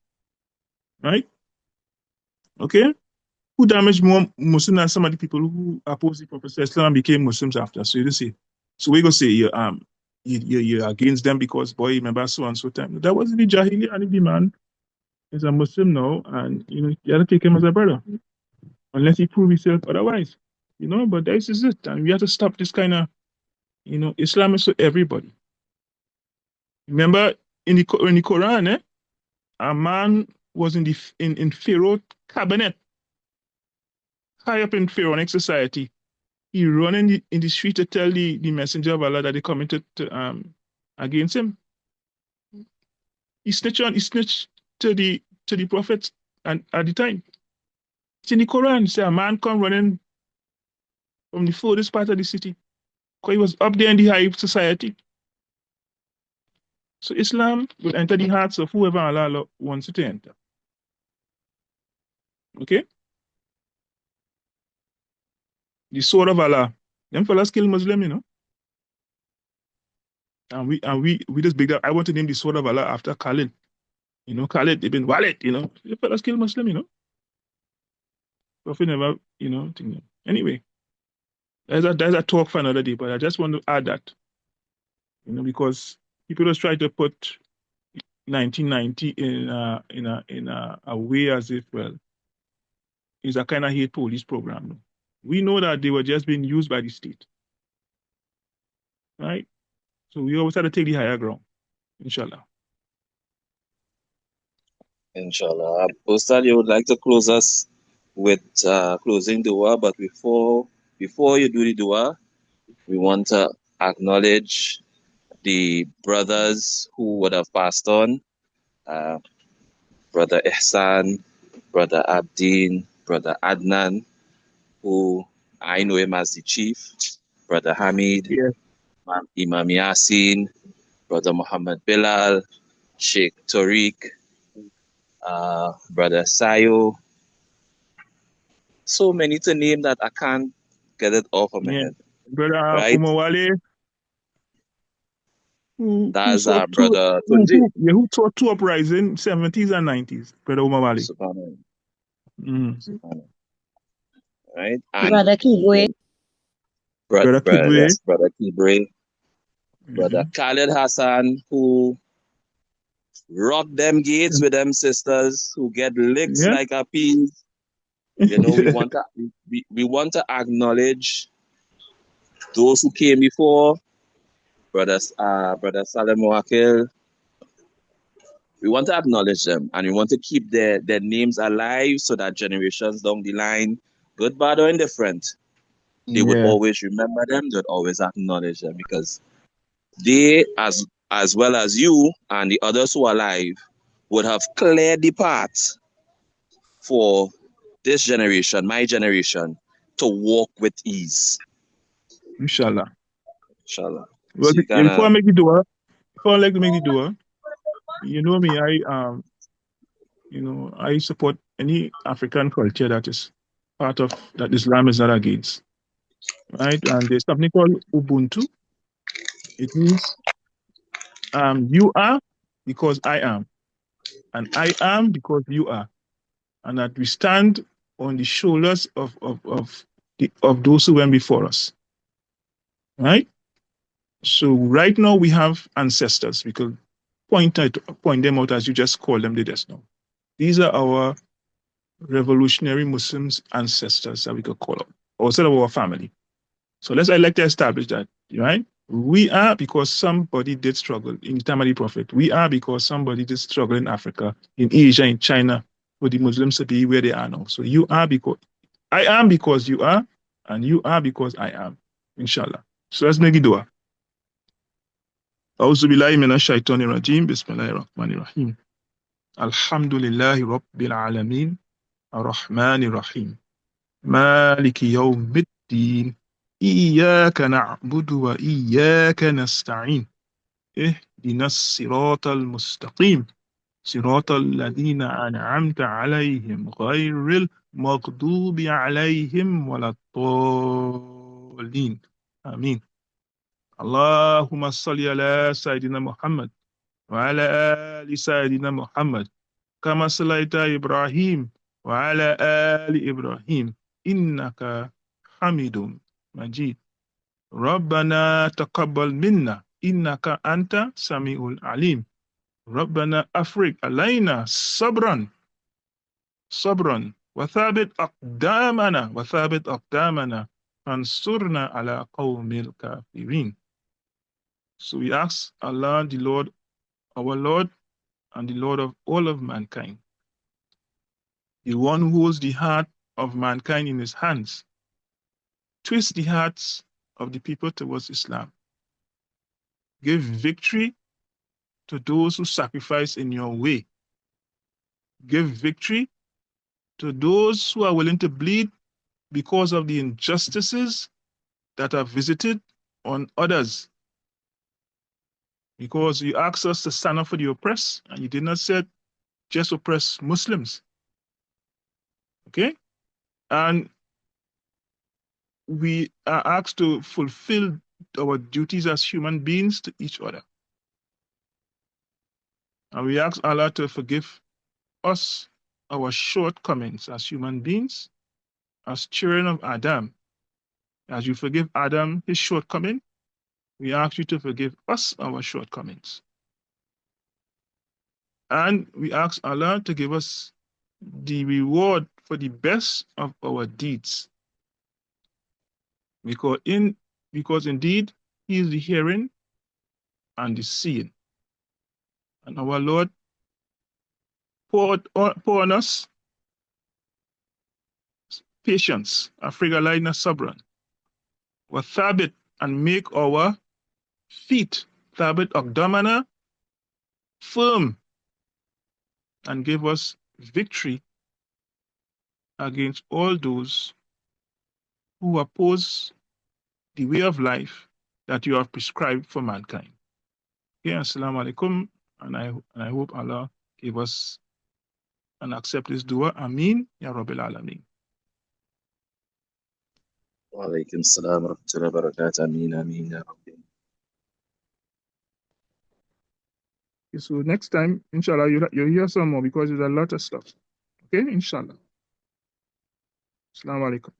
right? Okay. Who damaged more Muslim than some of the people who oppose the Prophet Islam and became Muslims after? So you see. So we go say you're against them because boy, remember so and so time. That wasn't the Jahili and the man is a Muslim now, and you have to take him as a brother. Unless he prove himself otherwise. But this is it. And we have to stop this kind of, Islam is for everybody. Remember in the Quran, a man was in Pharaoh cabinet, high up in Pharaonic society. He run in the street to tell the messenger of Allah that they committed against him. He snitched to the prophets and at the time. It's in the Quran. Say a man come running from the furthest part of the city. Because he was up there in the high society. So Islam will enter the hearts of whoever Allah wants it to enter. Okay? The sword of Allah. Them fellas kill Muslim. And we just big that I want to name the sword of Allah after Khalid. Khalid ibn Walid. The fellas kill Muslim. Prophet never, thing. Anyway, there's a talk for another day, but I just want to add that, because people just try to put 1990 in a way as if, well, it's a kind of hate police program. No. We know that they were just being used by the state, right? So we always have to take the higher ground, inshallah. inshallah. Ustad, you would like to close us with closing dua, but before you do the dua, we want to acknowledge the brothers who would have passed on. Brother Ihsan, Brother Abdin, Brother Adnan, who I know him as the chief, Brother Hamid, Yeah. Imam Yasin, Brother Muhammad Bilal, Sheikh Tariq, Brother Sayo. So many to name that I can't get it off of my Yeah. head. Brother Right? Umawale, who That's saw two Brother Tunji. who saw two uprising 70s and 90s, Brother Umawale. Subhanallah. Mm. Subhanallah. Right? And Brother Kibwe. Brother Kidway. yes, Brother Kibre, Brother Mhm. Khalid Hassan, who rock them gates with them sisters, who get licks Yeah. like a peas. You know, we want to acknowledge those who came before, Brother Salem Wakil. We want to acknowledge them and we want to keep their names alive so that generations down the line, good, bad, or indifferent, they would Yeah. always remember them, they'd always acknowledge them because they, as well as you and the others who are alive, would have cleared the path for this generation, my generation, to walk with ease. Inshallah. Inshallah. Well, So you before I kinda make the door, before I like to make the door, you know me, I support any African culture that is part of that Islam is not against. Right? And there's something called Ubuntu. It means you are because I am, and I am because you are, and that we stand on the shoulders of those who went before us. Right? So right now we have ancestors. We could point them out as you just call them. They just know. These are our revolutionary Muslims ancestors that we could call up, also our family. So let's like to establish that, right? We are because somebody did struggle in the time of the Prophet. We are because somebody did struggle in Africa, in Asia, in China, for the Muslims to be where they are now. So you are because I am because you are, and you are because I am. Inshallah. So let's make it dua. أعوذ بالله من الشيطان الرجيم بسم الله الرحمن الرحيم الحمد لله رب العالمين الرحمن الرحيم مالك يوم الدين إياك نعبد وإياك نستعين اهدنا الصراط المستقيم صراط الذين أنعمت عليهم غير المغضوب عليهم ولا الضالين آمين اللهم صل على سيدنا محمد وعلى آل سيدنا محمد كما صليت إبراهيم وعلى آل إبراهيم إنك حميد مجيد ربنا تقبل منا إنك أنت سميع العليم ربنا أفرغ علينا صبرا وثابت أقدامنا فانصرنا على قوم الكافرين. So we ask Allah, the Lord, our Lord, and the Lord of all of mankind, the one who holds the heart of mankind in his hands, twist the hearts of the people towards Islam. Give victory to those who sacrifice in your way. Give victory to those who are willing to bleed because of the injustices that are visited on others. Because you asked us to stand up for the oppressed, and you did not say just oppress Muslims. Okay? And we are asked to fulfill our duties as human beings to each other. And we ask Allah to forgive us our shortcomings as human beings, as children of Adam. As you forgive Adam his shortcoming, we ask you to forgive us our shortcomings. And we ask Allah to give us the reward for the best of our deeds. Because indeed, He is the hearing and the seeing. And our Lord, pour on us patience, afrigalina sabran, wa thabit, and make our feet, thabit akdamana, firm, and give us victory against all those who oppose the way of life that you have prescribed for mankind. Okay, assalamu alaikum, and I hope Allah give us and accept this dua. Ameen, Ya Rabbil Alameen. Wa alaikum salam wa rahmatullahi wa barakatuh. Ameen, ameen, ya Rabbi. Okay, so next time, inshallah, you'll hear some more because there's a lot of stuff. Okay, inshallah. Assalamu alaikum.